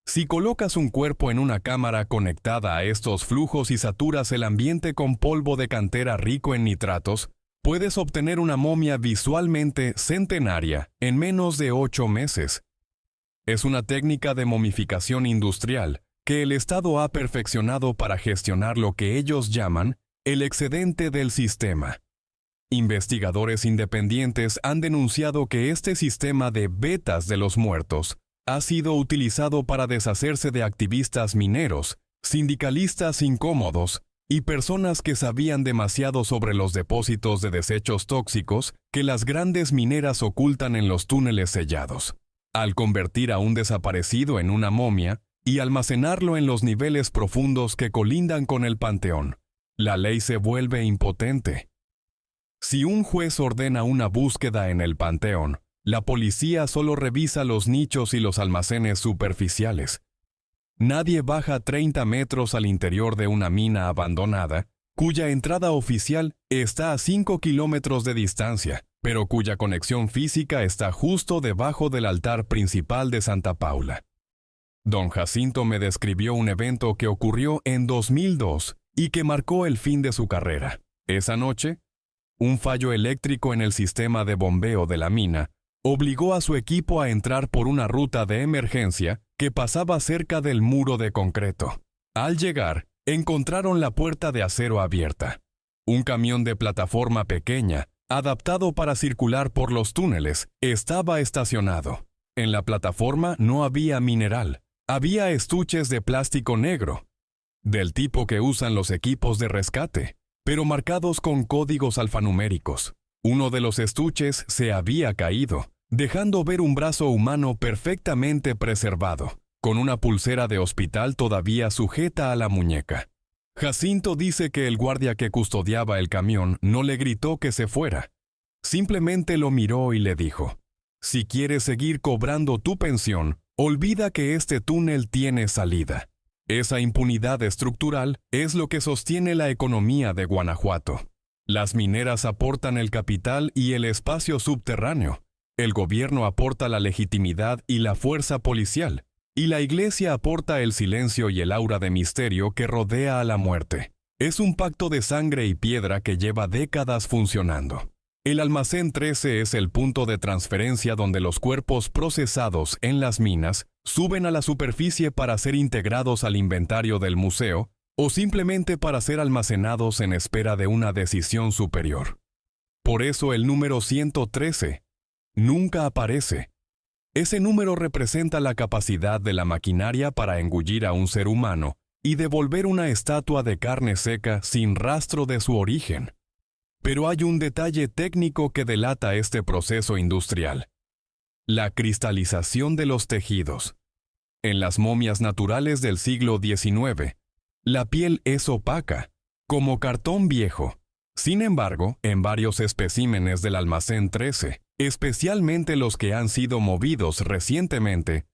Si colocas un cuerpo en una cámara conectada a estos flujos y saturas el ambiente con polvo de cantera rico en nitratos, puedes obtener una momia visualmente centenaria en menos de 8 meses. Es una técnica de momificación industrial que el Estado ha perfeccionado para gestionar lo que ellos llaman el excedente del sistema. Investigadores independientes han denunciado que este sistema de vetas de los muertos ha sido utilizado para deshacerse de activistas mineros, sindicalistas incómodos y personas que sabían demasiado sobre los depósitos de desechos tóxicos que las grandes mineras ocultan en los túneles sellados. Al convertir a un desaparecido en una momia y almacenarlo en los niveles profundos que colindan con el panteón, la ley se vuelve impotente. Si un juez ordena una búsqueda en el panteón, la policía solo revisa los nichos y los almacenes superficiales. Nadie baja 30 metros al interior de una mina abandonada, cuya entrada oficial está a 5 kilómetros de distancia, pero cuya conexión física está justo debajo del altar principal de Santa Paula. Don Jacinto me describió un evento que ocurrió en 2002 y que marcó el fin de su carrera. Esa noche, un fallo eléctrico en el sistema de bombeo de la mina obligó a su equipo a entrar por una ruta de emergencia que pasaba cerca del muro de concreto. Al llegar, encontraron la puerta de acero abierta. Un camión de plataforma pequeña, adaptado para circular por los túneles, estaba estacionado. En la plataforma no había mineral, había estuches de plástico negro, del tipo que usan los equipos de rescate, pero marcados con códigos alfanuméricos. Uno de los estuches se había caído, dejando ver un brazo humano perfectamente preservado, con una pulsera de hospital todavía sujeta a la muñeca. Jacinto dice que el guardia que custodiaba el camión no le gritó que se fuera. Simplemente lo miró y le dijo: «Si quieres seguir cobrando tu pensión, olvida que este túnel tiene salida». Esa impunidad estructural es lo que sostiene la economía de Guanajuato. Las mineras aportan el capital y el espacio subterráneo. El gobierno aporta la legitimidad y la fuerza policial. Y la Iglesia aporta el silencio y el aura de misterio que rodea a la muerte. Es un pacto de sangre y piedra que lleva décadas funcionando. El almacén 13 es el punto de transferencia donde los cuerpos procesados en las minas suben a la superficie para ser integrados al inventario del museo o simplemente para ser almacenados en espera de una decisión superior. Por eso el número 113 nunca aparece. Ese número representa la capacidad de la maquinaria para engullir a un ser humano y devolver una estatua de carne seca sin rastro de su origen. Pero hay un detalle técnico que delata este proceso industrial: la cristalización de los tejidos. En las momias naturales del siglo XIX, la piel es opaca, como cartón viejo. Sin embargo, en varios especímenes del almacén 13, especialmente los que han sido movidos recientemente,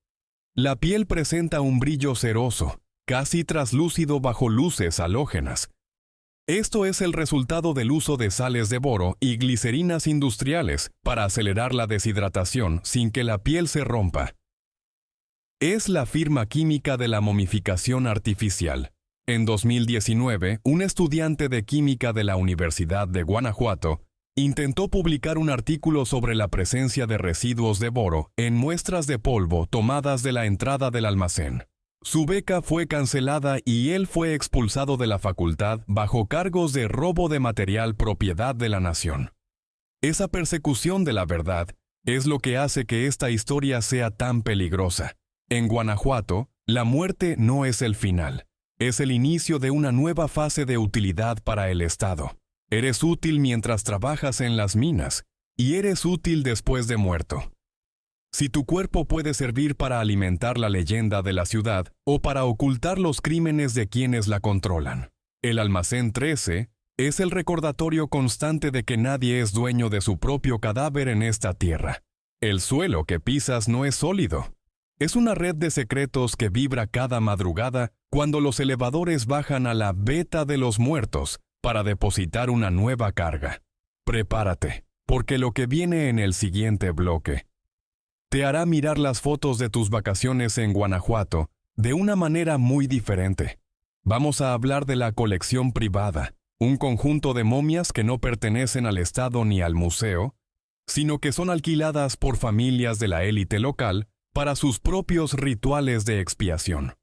la piel presenta un brillo ceroso, casi traslúcido bajo luces halógenas. Esto es el resultado del uso de sales de boro y glicerinas industriales para acelerar la deshidratación sin que la piel se rompa. Es la firma química de la momificación artificial. En 2019, un estudiante de química de la Universidad de Guanajuato intentó publicar un artículo sobre la presencia de residuos de boro en muestras de polvo tomadas de la entrada del almacén. Su beca fue cancelada y él fue expulsado de la facultad bajo cargos de robo de material propiedad de la nación. Esa persecución de la verdad es lo que hace que esta historia sea tan peligrosa. En Guanajuato, la muerte no es el final. Es el inicio de una nueva fase de utilidad para el Estado. Eres útil mientras trabajas en las minas, y eres útil después de muerto. Si tu cuerpo puede servir para alimentar la leyenda de la ciudad o para ocultar los crímenes de quienes la controlan, el almacén 13 es el recordatorio constante de que nadie es dueño de su propio cadáver en esta tierra. El suelo que pisas no es sólido. Es una red de secretos que vibra cada madrugada cuando los elevadores bajan a la veta de los muertos para depositar una nueva carga. Prepárate, porque lo que viene en el siguiente bloque te hará mirar las fotos de tus vacaciones en Guanajuato de una manera muy diferente. Vamos a hablar de la colección privada, un conjunto de momias que no pertenecen al Estado ni al museo, sino que son alquiladas por familias de la élite local para sus propios rituales de expiación.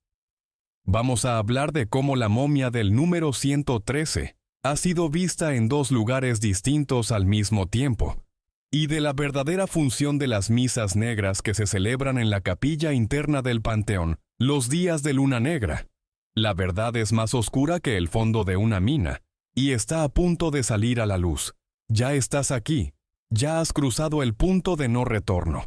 Vamos a hablar de cómo la momia del número 113 ha sido vista en 2 lugares distintos al mismo tiempo, y de la verdadera función de las misas negras que se celebran en la capilla interna del panteón los días de luna negra. La verdad es más oscura que el fondo de una mina, y está a punto de salir a la luz. Ya estás aquí, ya has cruzado el punto de no retorno.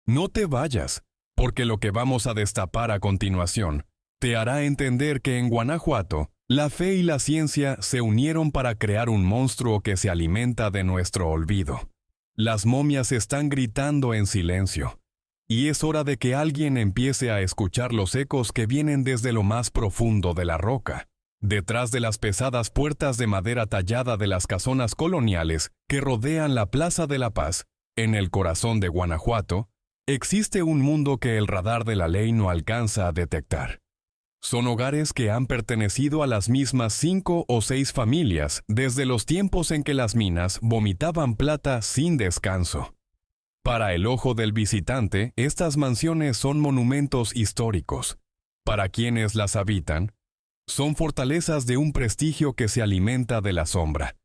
No te vayas, porque lo que vamos a destapar a continuación te hará entender que en Guanajuato, la fe y la ciencia se unieron para crear un monstruo que se alimenta de nuestro olvido. Las momias están gritando en silencio. y es hora de que alguien empiece a escuchar los ecos que vienen desde lo más profundo de la roca. Detrás de las pesadas puertas de madera tallada de las casonas coloniales que rodean la Plaza de la Paz, en el corazón de Guanajuato, existe un mundo que el radar de la ley no alcanza a detectar. Son hogares que han pertenecido a las mismas 5 o 6 familias desde los tiempos en que las minas vomitaban plata sin descanso. Para el ojo del visitante, estas mansiones son monumentos históricos. Para quienes las habitan, son fortalezas de un prestigio que se alimenta de la sombra.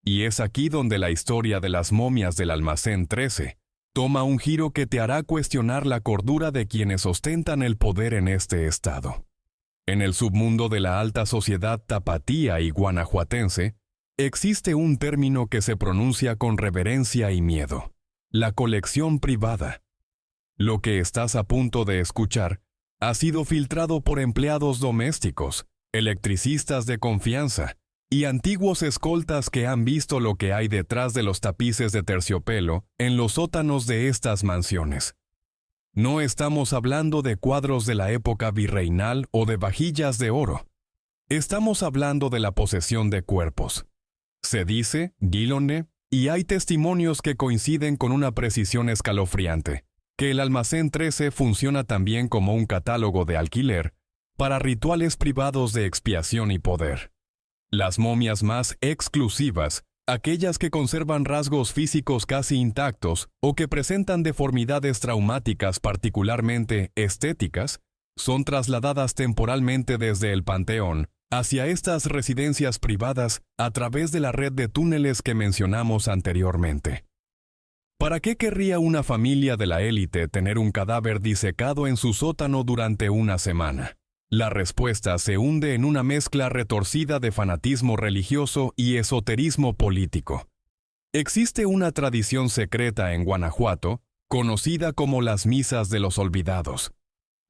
Y es aquí donde la historia de las momias del Almacén 13 toma un giro que te hará cuestionar la cordura de quienes ostentan el poder en este estado. En el submundo de la alta sociedad tapatía y guanajuatense, existe un término que se pronuncia con reverencia y miedo: la colección privada. Lo que estás a punto de escuchar ha sido filtrado por empleados domésticos, electricistas de confianza y antiguos escoltas que han visto lo que hay detrás de los tapices de terciopelo en los sótanos de estas mansiones. No estamos hablando de cuadros de la época virreinal o de vajillas de oro. Estamos hablando de la posesión de cuerpos. Se dice, Guilone, y hay testimonios que coinciden con una precisión escalofriante, que el Almacén 13 funciona también como un catálogo de alquiler para rituales privados de expiación y poder. Las momias más exclusivas, aquellas que conservan rasgos físicos casi intactos o que presentan deformidades traumáticas particularmente estéticas, son trasladadas temporalmente desde el panteón hacia estas residencias privadas a través de la red de túneles que mencionamos anteriormente. ¿Para qué querría una familia de la élite tener un cadáver disecado en su sótano durante una semana? La respuesta se hunde en una mezcla retorcida de fanatismo religioso y esoterismo político. Existe una tradición secreta en Guanajuato, conocida como las misas de los olvidados.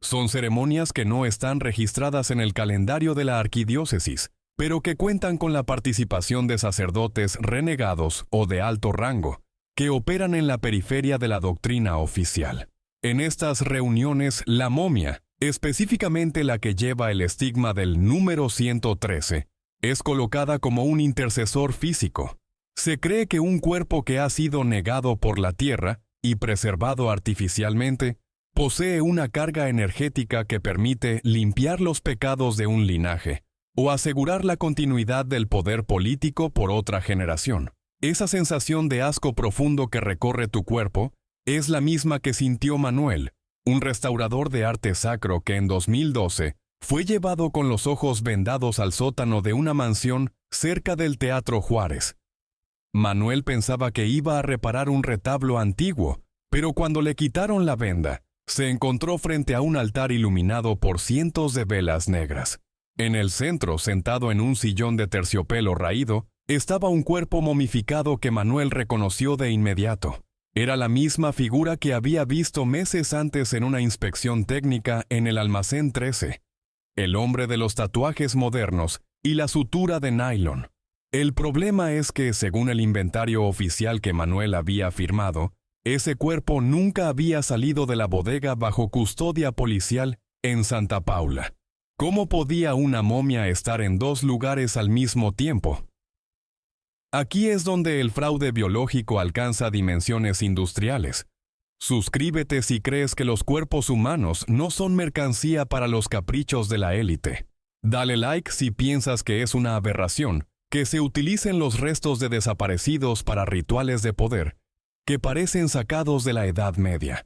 Son ceremonias que no están registradas en el calendario de la arquidiócesis, pero que cuentan con la participación de sacerdotes renegados o de alto rango, que operan en la periferia de la doctrina oficial. En estas reuniones, la momia, específicamente la que lleva el estigma del número 113, es colocada como un intercesor físico. Se cree que un cuerpo que ha sido negado por la tierra y preservado artificialmente posee una carga energética que permite limpiar los pecados de un linaje o asegurar la continuidad del poder político por otra generación. Esa sensación de asco profundo que recorre tu cuerpo es la misma que sintió Manuel, un restaurador de arte sacro que en 2012 fue llevado con los ojos vendados al sótano de una mansión cerca del Teatro Juárez. Manuel pensaba que iba a reparar un retablo antiguo, pero cuando le quitaron la venda, se encontró frente a un altar iluminado por cientos de velas negras. En el centro, sentado en un sillón de terciopelo raído, estaba un cuerpo momificado que Manuel reconoció de inmediato. Era la misma figura que había visto meses antes en una inspección técnica en el Almacén 13. El hombre de los tatuajes modernos y la sutura de nylon. El problema es que, según el inventario oficial que Manuel había firmado, ese cuerpo nunca había salido de la bodega bajo custodia policial en Santa Paula. ¿Cómo podía una momia estar en 2 lugares al mismo tiempo? Aquí es donde el fraude biológico alcanza dimensiones industriales. Suscríbete si crees que los cuerpos humanos no son mercancía para los caprichos de la élite. Dale like si piensas que es una aberración que se utilicen los restos de desaparecidos para rituales de poder que parecen sacados de la Edad Media.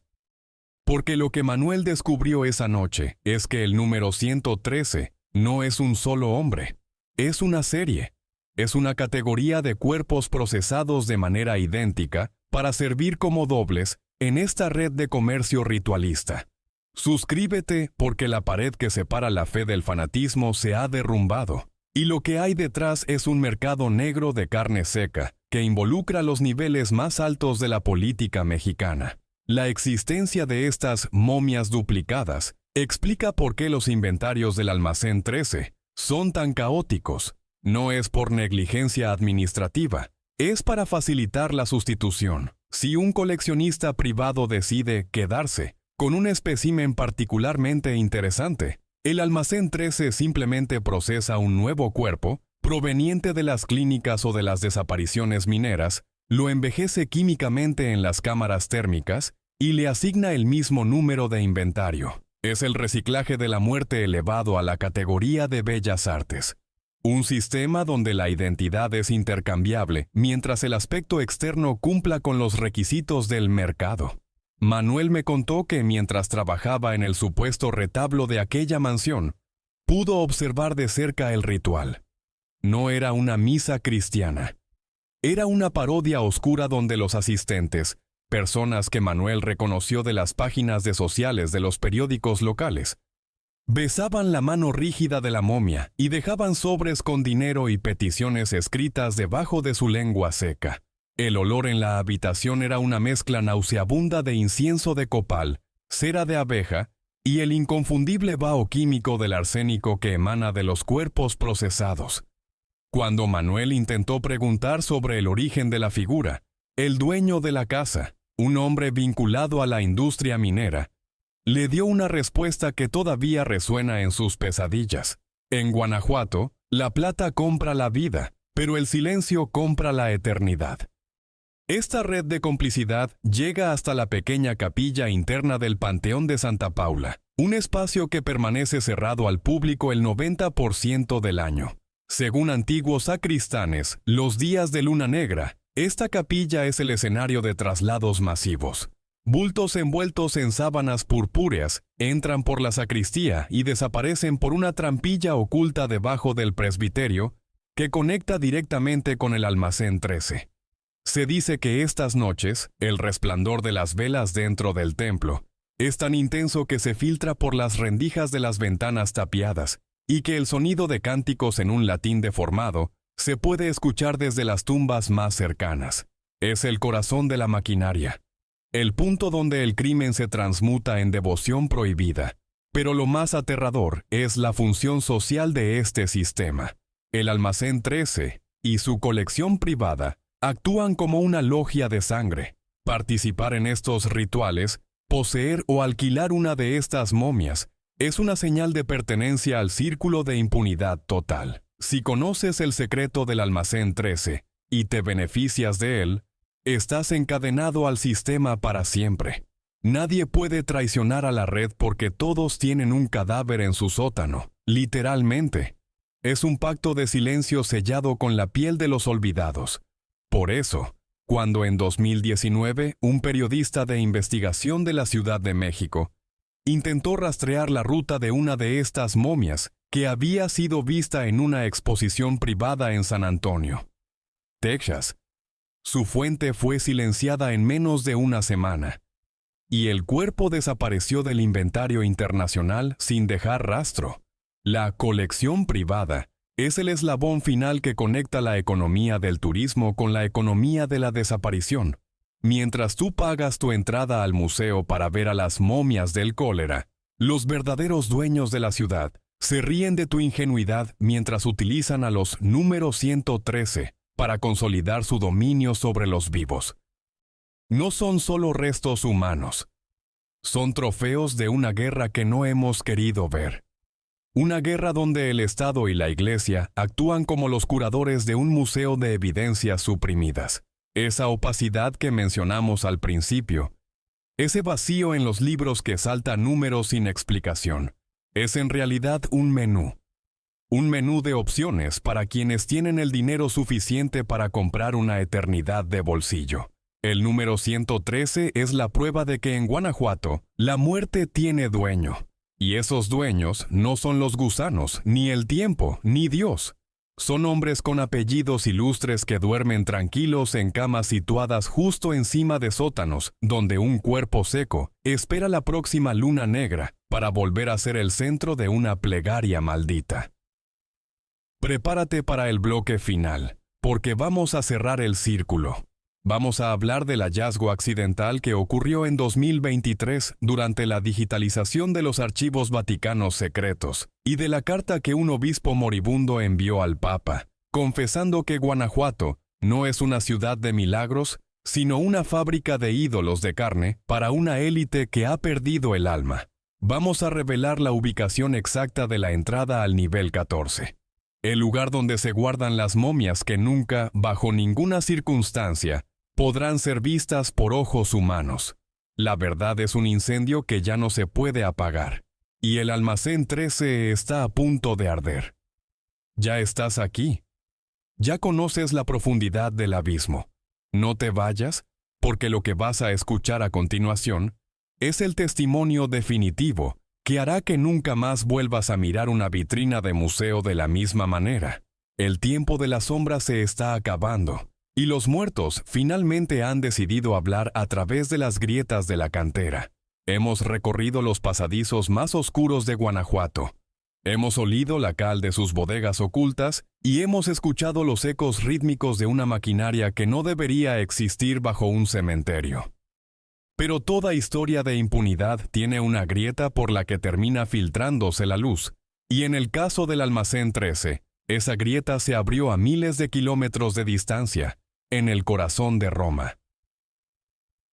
Porque lo que Manuel descubrió esa noche es que el número 113 no es un solo hombre, es una serie. Es una categoría de cuerpos procesados de manera idéntica para servir como dobles en esta red de comercio ritualista. Suscríbete porque la pared que separa la fe del fanatismo se ha derrumbado, y lo que hay detrás es un mercado negro de carne seca que involucra los niveles más altos de la política mexicana. La existencia de estas momias duplicadas explica por qué los inventarios del Almacén 13 son tan caóticos. No es por negligencia administrativa, es para facilitar la sustitución. Si un coleccionista privado decide quedarse con un espécimen particularmente interesante. El almacén 13 simplemente procesa un nuevo cuerpo, proveniente de las clínicas o de las desapariciones mineras, lo envejece químicamente en las cámaras térmicas y le asigna el mismo número de inventario. Es el reciclaje de la muerte elevado a la categoría de bellas artes. Un sistema donde la identidad es intercambiable mientras el aspecto externo cumpla con los requisitos del mercado. Manuel me contó que mientras trabajaba en el supuesto retablo de aquella mansión, pudo observar de cerca el ritual. No era una misa cristiana. Era una parodia oscura donde los asistentes, personas que Manuel reconoció de las páginas de sociales de los periódicos locales, besaban la mano rígida de la momia y dejaban sobres con dinero y peticiones escritas debajo de su lengua seca. El olor en la habitación era una mezcla nauseabunda de incienso de copal, cera de abeja y el inconfundible vaho químico del arsénico que emana de los cuerpos procesados. Cuando Manuel intentó preguntar sobre el origen de la figura, el dueño de la casa, un hombre vinculado a la industria minera, le dio una respuesta que todavía resuena en sus pesadillas. En Guanajuato, la plata compra la vida, pero el silencio compra la eternidad. Esta red de complicidad llega hasta la pequeña capilla interna del Panteón de Santa Paula, un espacio que permanece cerrado al público el 90% del año. Según antiguos sacristanes, los días de luna negra, esta capilla es el escenario de traslados masivos. Bultos envueltos en sábanas purpúreas entran por la sacristía y desaparecen por una trampilla oculta debajo del presbiterio que conecta directamente con el almacén 13. Se dice que estas noches, el resplandor de las velas dentro del templo es tan intenso que se filtra por las rendijas de las ventanas tapiadas y que el sonido de cánticos en un latín deformado se puede escuchar desde las tumbas más cercanas. Es el corazón de la maquinaria, el punto donde el crimen se transmuta en devoción prohibida. Pero lo más aterrador es la función social de este sistema. El almacén 13 y su colección privada actúan como una logia de sangre. Participar en estos rituales, poseer o alquilar una de estas momias, es una señal de pertenencia al círculo de impunidad total. Si conoces el secreto del almacén 13 y te beneficias de él, estás encadenado al sistema para siempre. Nadie puede traicionar a la red porque todos tienen un cadáver en su sótano, literalmente. Es un pacto de silencio sellado con la piel de los olvidados. Por eso, cuando en 2019 un periodista de investigación de la Ciudad de México intentó rastrear la ruta de una de estas momias que había sido vista en una exposición privada en San Antonio, Texas, su fuente fue silenciada en menos de una semana, y el cuerpo desapareció del inventario internacional sin dejar rastro. La colección privada es el eslabón final que conecta la economía del turismo con la economía de la desaparición. Mientras tú pagas tu entrada al museo para ver a las momias del cólera, los verdaderos dueños de la ciudad se ríen de tu ingenuidad mientras utilizan a los número 113 para consolidar su dominio sobre los vivos. No son solo restos humanos. Son trofeos de una guerra que no hemos querido ver. Una guerra donde el Estado y la Iglesia actúan como los curadores de un museo de evidencias suprimidas. Esa opacidad que mencionamos al principio, ese vacío en los libros que salta números sin explicación, es en realidad un menú. Un menú de opciones para quienes tienen el dinero suficiente para comprar una eternidad de bolsillo. El número 113 es la prueba de que en Guanajuato la muerte tiene dueño. Y esos dueños no son los gusanos, ni el tiempo, ni Dios. Son hombres con apellidos ilustres que duermen tranquilos en camas situadas justo encima de sótanos, donde un cuerpo seco espera la próxima luna negra para volver a ser el centro de una plegaria maldita. Prepárate para el bloque final, porque vamos a cerrar el círculo. Vamos a hablar del hallazgo accidental que ocurrió en 2023 durante la digitalización de los archivos vaticanos secretos y de la carta que un obispo moribundo envió al Papa, confesando que Guanajuato no es una ciudad de milagros, sino una fábrica de ídolos de carne para una élite que ha perdido el alma. Vamos a revelar la ubicación exacta de la entrada al nivel 14. El lugar donde se guardan las momias que nunca, bajo ninguna circunstancia, podrán ser vistas por ojos humanos. La verdad es un incendio que ya no se puede apagar, y el almacén 13 está a punto de arder. Ya estás aquí. Ya conoces la profundidad del abismo. No te vayas, porque lo que vas a escuchar a continuación es el testimonio definitivo que hará que nunca más vuelvas a mirar una vitrina de museo de la misma manera. El tiempo de las sombras se está acabando, y los muertos finalmente han decidido hablar a través de las grietas de la cantera. Hemos recorrido los pasadizos más oscuros de Guanajuato. Hemos olido la cal de sus bodegas ocultas y hemos escuchado los ecos rítmicos de una maquinaria que no debería existir bajo un cementerio. Pero toda historia de impunidad tiene una grieta por la que termina filtrándose la luz, y en el caso del almacén 13, esa grieta se abrió a miles de kilómetros de distancia, en el corazón de Roma.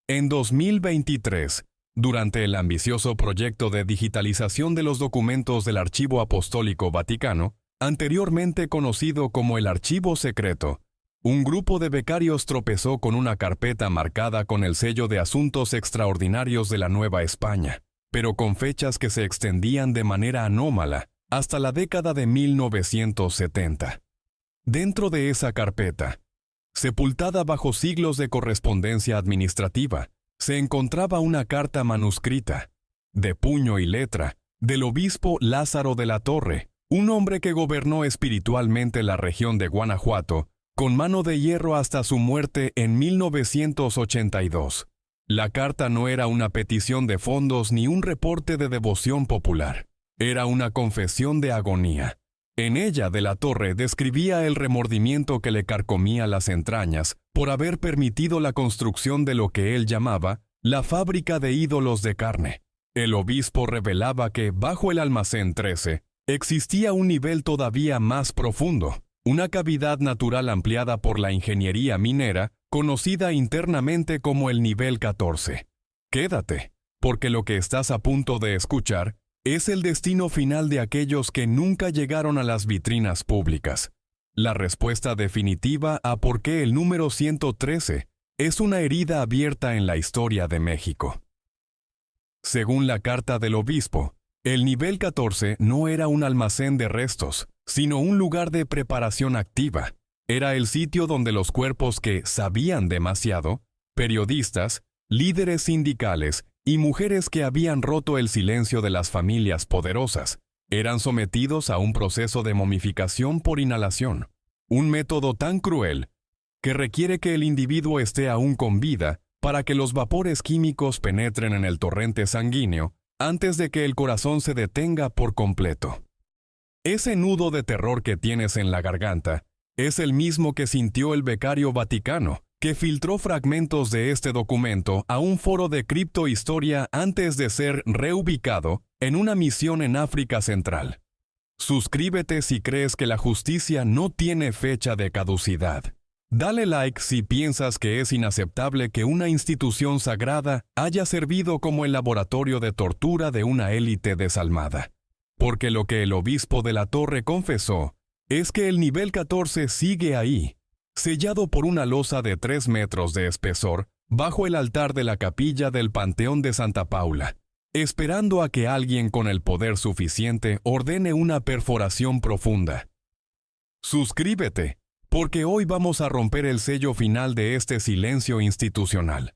En 2023, durante el ambicioso proyecto de digitalización de los documentos del Archivo Apostólico Vaticano, anteriormente conocido como el Archivo Secreto, un grupo de becarios tropezó con una carpeta marcada con el sello de Asuntos Extraordinarios de la Nueva España, pero con fechas que se extendían de manera anómala hasta la década de 1970. Dentro de esa carpeta, sepultada bajo siglos de correspondencia administrativa, se encontraba una carta manuscrita, de puño y letra, del obispo Lázaro de la Torre, un hombre que gobernó espiritualmente la región de Guanajuato, con mano de hierro hasta su muerte en 1982. La carta no era una petición de fondos ni un reporte de devoción popular. Era una confesión de agonía. En ella, de la Torre describía el remordimiento que le carcomía las entrañas por haber permitido la construcción de lo que él llamaba la fábrica de ídolos de carne. El obispo revelaba que, bajo el almacén 13, existía un nivel todavía más profundo, una cavidad natural ampliada por la ingeniería minera, conocida internamente como el nivel 14. Quédate, porque lo que estás a punto de escuchar es el destino final de aquellos que nunca llegaron a las vitrinas públicas. La respuesta definitiva a por qué el número 113 es una herida abierta en la historia de México. Según la carta del obispo, el nivel 14 no era un almacén de restos, sino un lugar de preparación activa. Era el sitio donde los cuerpos que sabían demasiado, periodistas, líderes sindicales y mujeres que habían roto el silencio de las familias poderosas, eran sometidos a un proceso de momificación por inhalación, un método tan cruel que requiere que el individuo esté aún con vida para que los vapores químicos penetren en el torrente sanguíneo antes de que el corazón se detenga por completo. Ese nudo de terror que tienes en la garganta es el mismo que sintió el becario vaticano, que filtró fragmentos de este documento a un foro de criptohistoria antes de ser reubicado en una misión en África Central. Suscríbete si crees que la justicia no tiene fecha de caducidad. Dale like si piensas que es inaceptable que una institución sagrada haya servido como el laboratorio de tortura de una élite desalmada. Porque lo que el obispo de la Torre confesó es que el nivel 14 sigue ahí, sellado por una losa de 3 metros de espesor, bajo el altar de la capilla del Panteón de Santa Paula, esperando a que alguien con el poder suficiente ordene una perforación profunda. Suscríbete, porque hoy vamos a romper el sello final de este silencio institucional.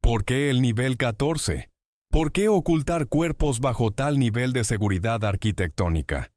¿Por qué el nivel 14? ¿Por qué ocultar cuerpos bajo tal nivel de seguridad arquitectónica?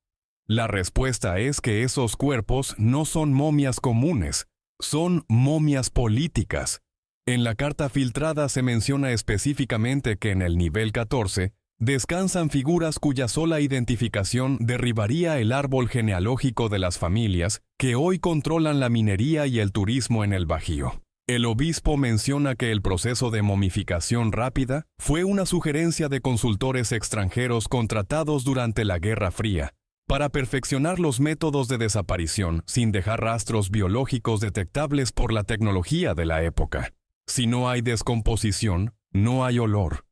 La respuesta es que esos cuerpos no son momias comunes, son momias políticas. En la carta filtrada se menciona específicamente que en el nivel 14 descansan figuras cuya sola identificación derribaría el árbol genealógico de las familias que hoy controlan la minería y el turismo en el Bajío. El obispo menciona que el proceso de momificación rápida fue una sugerencia de consultores extranjeros contratados durante la Guerra Fría, para perfeccionar los métodos de desaparición sin dejar rastros biológicos detectables por la tecnología de la época. Si no hay descomposición, no hay olor.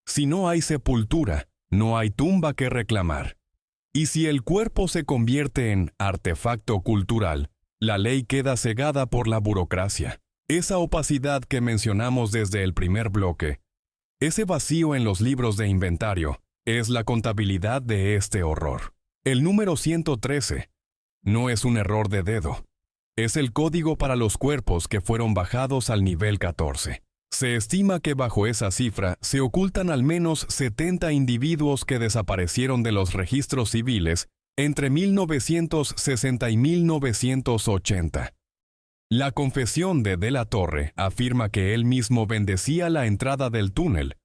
Si no hay sepultura, no hay tumba que reclamar. Y si el cuerpo se convierte en artefacto cultural, la ley queda cegada por la burocracia. Esa opacidad que mencionamos desde el primer bloque, ese vacío en los libros de inventario, es la contabilidad de este horror. El número 113 no es un error de dedo. Es el código para los cuerpos que fueron bajados al nivel 14. Se estima que bajo esa cifra se ocultan al menos 70 individuos que desaparecieron de los registros civiles entre 1960 y 1980. La confesión de la Torre afirma que él mismo bendecía la entrada del túnel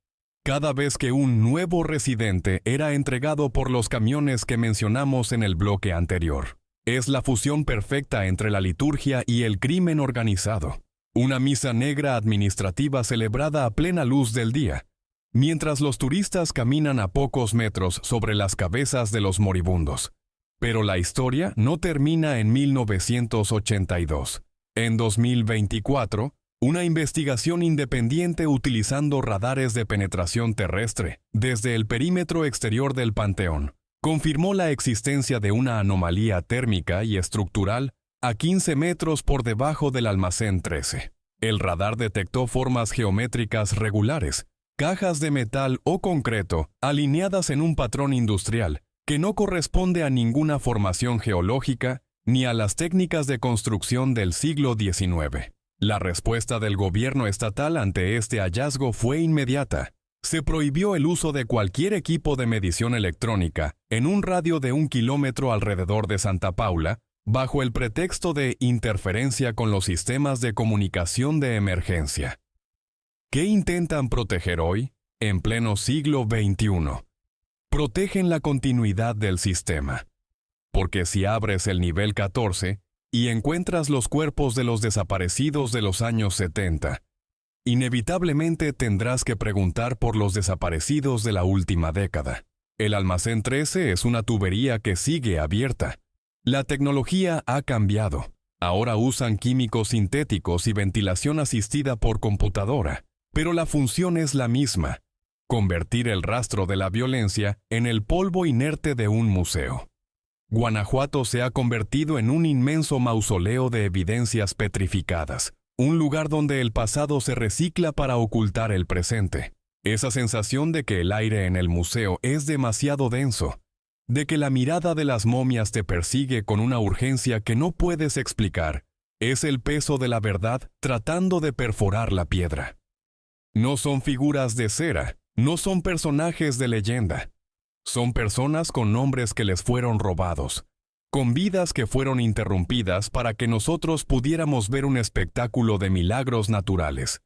cada vez que un nuevo residente era entregado por los camiones que mencionamos en el bloque anterior. Es la fusión perfecta entre la liturgia y el crimen organizado. Una misa negra administrativa celebrada a plena luz del día, mientras los turistas caminan a pocos metros sobre las cabezas de los moribundos. Pero la historia no termina en 1982. En 2024, una investigación independiente utilizando radares de penetración terrestre desde el perímetro exterior del Panteón confirmó la existencia de una anomalía térmica y estructural a 15 metros por debajo del almacén 13. El radar detectó formas geométricas regulares, cajas de metal o concreto alineadas en un patrón industrial que no corresponde a ninguna formación geológica ni a las técnicas de construcción del siglo XIX. La respuesta del gobierno estatal ante este hallazgo fue inmediata. Se prohibió el uso de cualquier equipo de medición electrónica en un radio de 1 kilómetro alrededor de Santa Paula, bajo el pretexto de interferencia con los sistemas de comunicación de emergencia. ¿Qué intentan proteger hoy, en pleno siglo XXI? Protegen la continuidad del sistema. Porque si abres el nivel 14 y encuentras los cuerpos de los desaparecidos de los años 70, inevitablemente tendrás que preguntar por los desaparecidos de la última década. El almacén 13 es una tubería que sigue abierta. La tecnología ha cambiado. Ahora usan químicos sintéticos y ventilación asistida por computadora, pero la función es la misma: convertir el rastro de la violencia en el polvo inerte de un museo. Guanajuato se ha convertido en un inmenso mausoleo de evidencias petrificadas, un lugar donde el pasado se recicla para ocultar el presente. Esa sensación de que el aire en el museo es demasiado denso, de que la mirada de las momias te persigue con una urgencia que no puedes explicar, es el peso de la verdad tratando de perforar la piedra. No son figuras de cera, no son personajes de leyenda. Son personas con nombres que les fueron robados, con vidas que fueron interrumpidas para que nosotros pudiéramos ver un espectáculo de milagros naturales.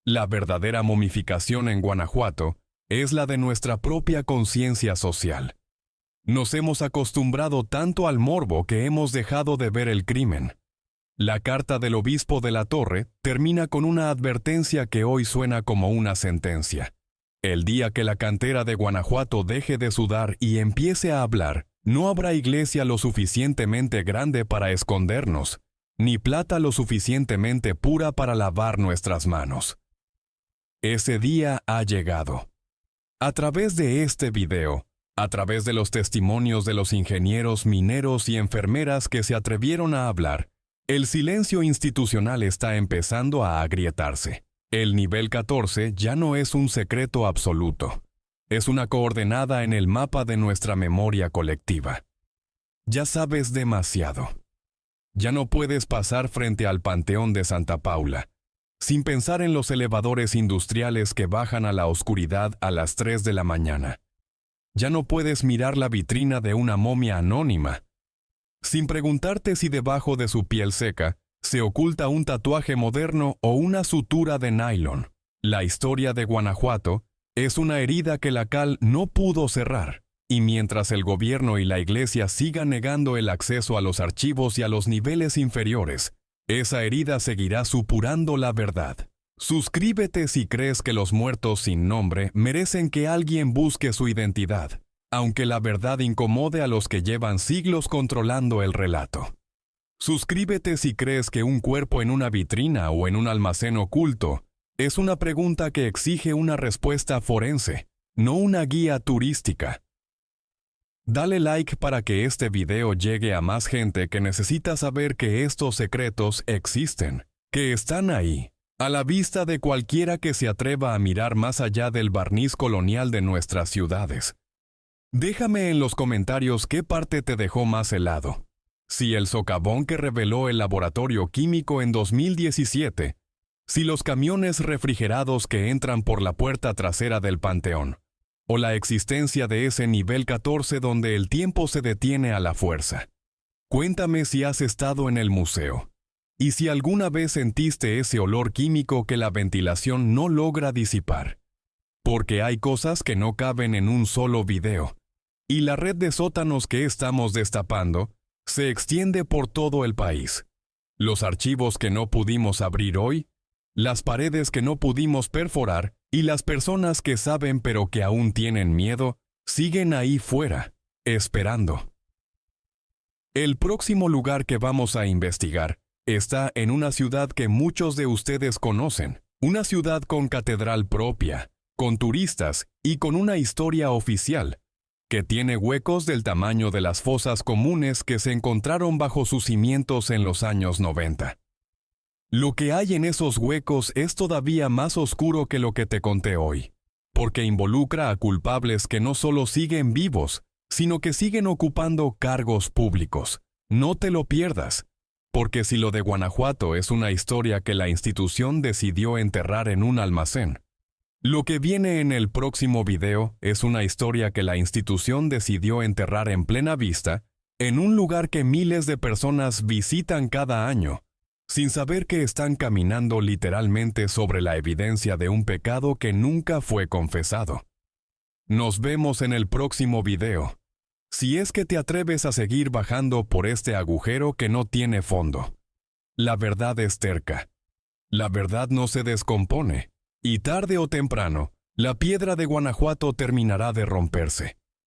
La verdadera momificación en Guanajuato es la de nuestra propia conciencia social. Nos hemos acostumbrado tanto al morbo que hemos dejado de ver el crimen. La carta del obispo de la Torre termina con una advertencia que hoy suena como una sentencia. El día que la cantera de Guanajuato deje de sudar y empiece a hablar, no habrá iglesia lo suficientemente grande para escondernos, ni plata lo suficientemente pura para lavar nuestras manos. Ese día ha llegado. A través de este video, a través de los testimonios de los ingenieros, mineros y enfermeras que se atrevieron a hablar, el silencio institucional está empezando a agrietarse. El nivel 14 ya no es un secreto absoluto. Es una coordenada en el mapa de nuestra memoria colectiva. Ya sabes demasiado. Ya no puedes pasar frente al Panteón de Santa Paula sin pensar en los elevadores industriales que bajan a la oscuridad a las 3 de la mañana. Ya no puedes mirar la vitrina de una momia anónima sin preguntarte si debajo de su piel seca se oculta un tatuaje moderno o una sutura de nylon. La historia de Guanajuato es una herida que la cal no pudo cerrar, y mientras el gobierno y la iglesia sigan negando el acceso a los archivos y a los niveles inferiores, esa herida seguirá supurando la verdad. Suscríbete si crees que los muertos sin nombre merecen que alguien busque su identidad, aunque la verdad incomode a los que llevan siglos controlando el relato. Suscríbete si crees que un cuerpo en una vitrina o en un almacén oculto es una pregunta que exige una respuesta forense, no una guía turística. Dale like para que este video llegue a más gente que necesita saber que estos secretos existen, que están ahí, a la vista de cualquiera que se atreva a mirar más allá del barniz colonial de nuestras ciudades. Déjame en los comentarios qué parte te dejó más helado. Si el socavón que reveló el laboratorio químico en 2017, si los camiones refrigerados que entran por la puerta trasera del Panteón, o la existencia de ese nivel 14 donde el tiempo se detiene a la fuerza. Cuéntame si has estado en el museo, y si alguna vez sentiste ese olor químico que la ventilación no logra disipar. Porque hay cosas que no caben en un solo video, y la red de sótanos que estamos destapando se extiende por todo el país. Los archivos que no pudimos abrir hoy, las paredes que no pudimos perforar y las personas que saben pero que aún tienen miedo, siguen ahí fuera, esperando. El próximo lugar que vamos a investigar está en una ciudad que muchos de ustedes conocen, una ciudad con catedral propia, con turistas y con una historia oficial, que tiene huecos del tamaño de las fosas comunes que se encontraron bajo sus cimientos en los años 90. Lo que hay en esos huecos es todavía más oscuro que lo que te conté hoy, porque involucra a culpables que no solo siguen vivos, sino que siguen ocupando cargos públicos. No te lo pierdas, porque si lo de Guanajuato es una historia que la institución decidió enterrar en un almacén, lo que viene en el próximo video es una historia que la institución decidió enterrar en plena vista, en un lugar que miles de personas visitan cada año, sin saber que están caminando literalmente sobre la evidencia de un pecado que nunca fue confesado. Nos vemos en el próximo video, si es que te atreves a seguir bajando por este agujero que no tiene fondo. La verdad es terca. La verdad no se descompone. Y tarde o temprano, la piedra de Guanajuato terminará de romperse.